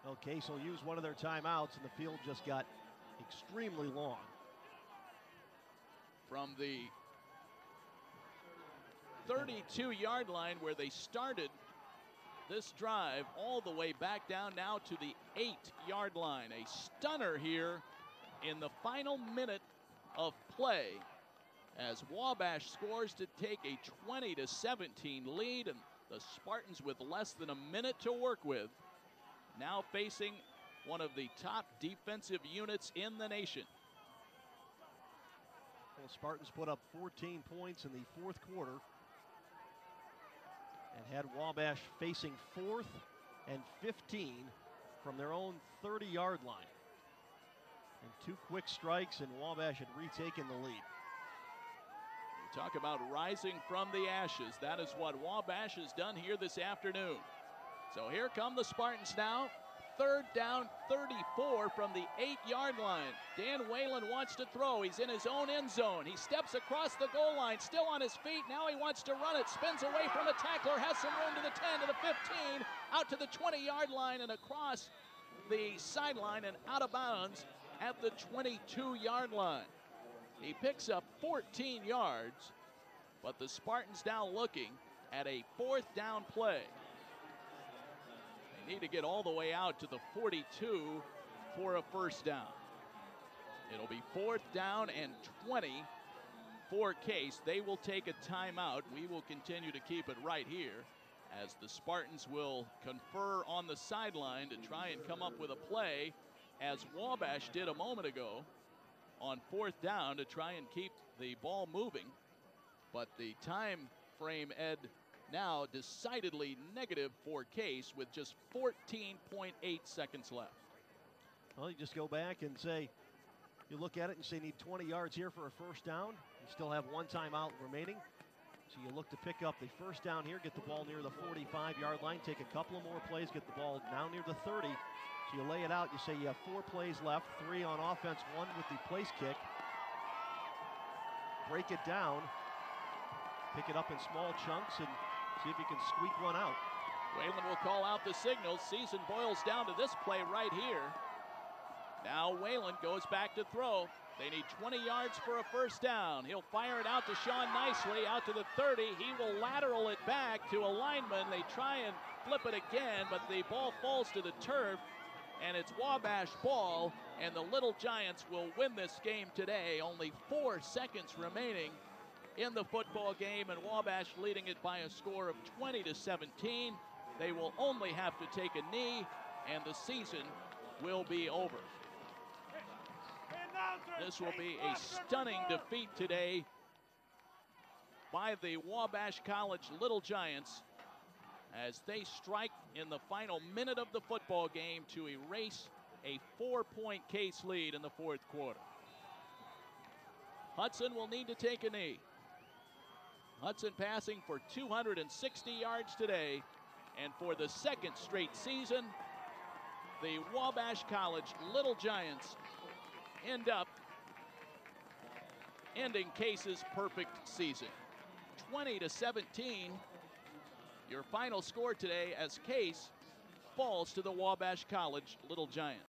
Well, Case will use one of their timeouts, and the field just got extremely long. From the 32-yard line where they started this drive all the way back down now to the 8-yard line. A stunner here in the final minute of play as Wabash scores to take a 20-17 lead, and the Spartans with less than a minute to work with, now facing one of the top defensive units in the nation. Well, the Spartans put up 14 points in the fourth quarter and had Wabash facing 4th and 15 from their own 30-yard line. And 2 quick strikes, and Wabash had retaken the lead. You talk about rising from the ashes. That is what Wabash has done here this afternoon. So here come the Spartans now. 3rd down, 34 from the 8-yard line. Dan Whalen wants to throw. He's in his own end zone. He steps across the goal line, still on his feet. Now he wants to run it. Spins away from the tackler, has some room to the 10, to the 15, out to the 20-yard line and across the sideline and out of bounds at the 22-yard line. He picks up 14 yards, but the Spartans now looking at a 4th down play. Need to get all the way out to the 42 for a 1st down. It'll be 4th down and 20 for Case. They will take a timeout. We will continue to keep it right here as the Spartans will confer on the sideline to try and come up with a play, as Wabash did a moment ago on 4th down, to try and keep the ball moving. But the time frame, Ed, now decidedly negative for Case with just 14.8 seconds left. Well, you just go back and say, you look at it and say, need 20 yards here for a 1st down. You still have 1 timeout remaining. So you look to pick up the 1st down here, get the ball near the 45-yard line, take a couple of more plays, get the ball down near the 30. So you lay it out, you say you have 4 plays left, 3 on offense, 1 with the place kick. Break it down, pick it up in small chunks, and see if you can squeak one out. Whalen will call out the signals. Season boils down to this play right here. Now Whalen goes back to throw. They need 20 yards for a first down. He'll fire it out to Sean Nicely, out to the 30. He will lateral it back to a lineman. They try and flip it again, but the ball falls to the turf, and it's Wabash ball, and the Little Giants will win this game today. Only 4 seconds remaining in the football game, and Wabash leading it by a score of 20-17. They will only have to take a knee, and the season will be over. This will be a stunning defeat today by the Wabash College Little Giants as they strike in the final minute of the football game to erase a 4-point Case lead in the fourth quarter. Hudson will need to take a knee. Hudson passing for 260 yards today, and for the second straight season, the Wabash College Little Giants end up ending Case's perfect season. 20-17, your final score today as Case falls to the Wabash College Little Giants.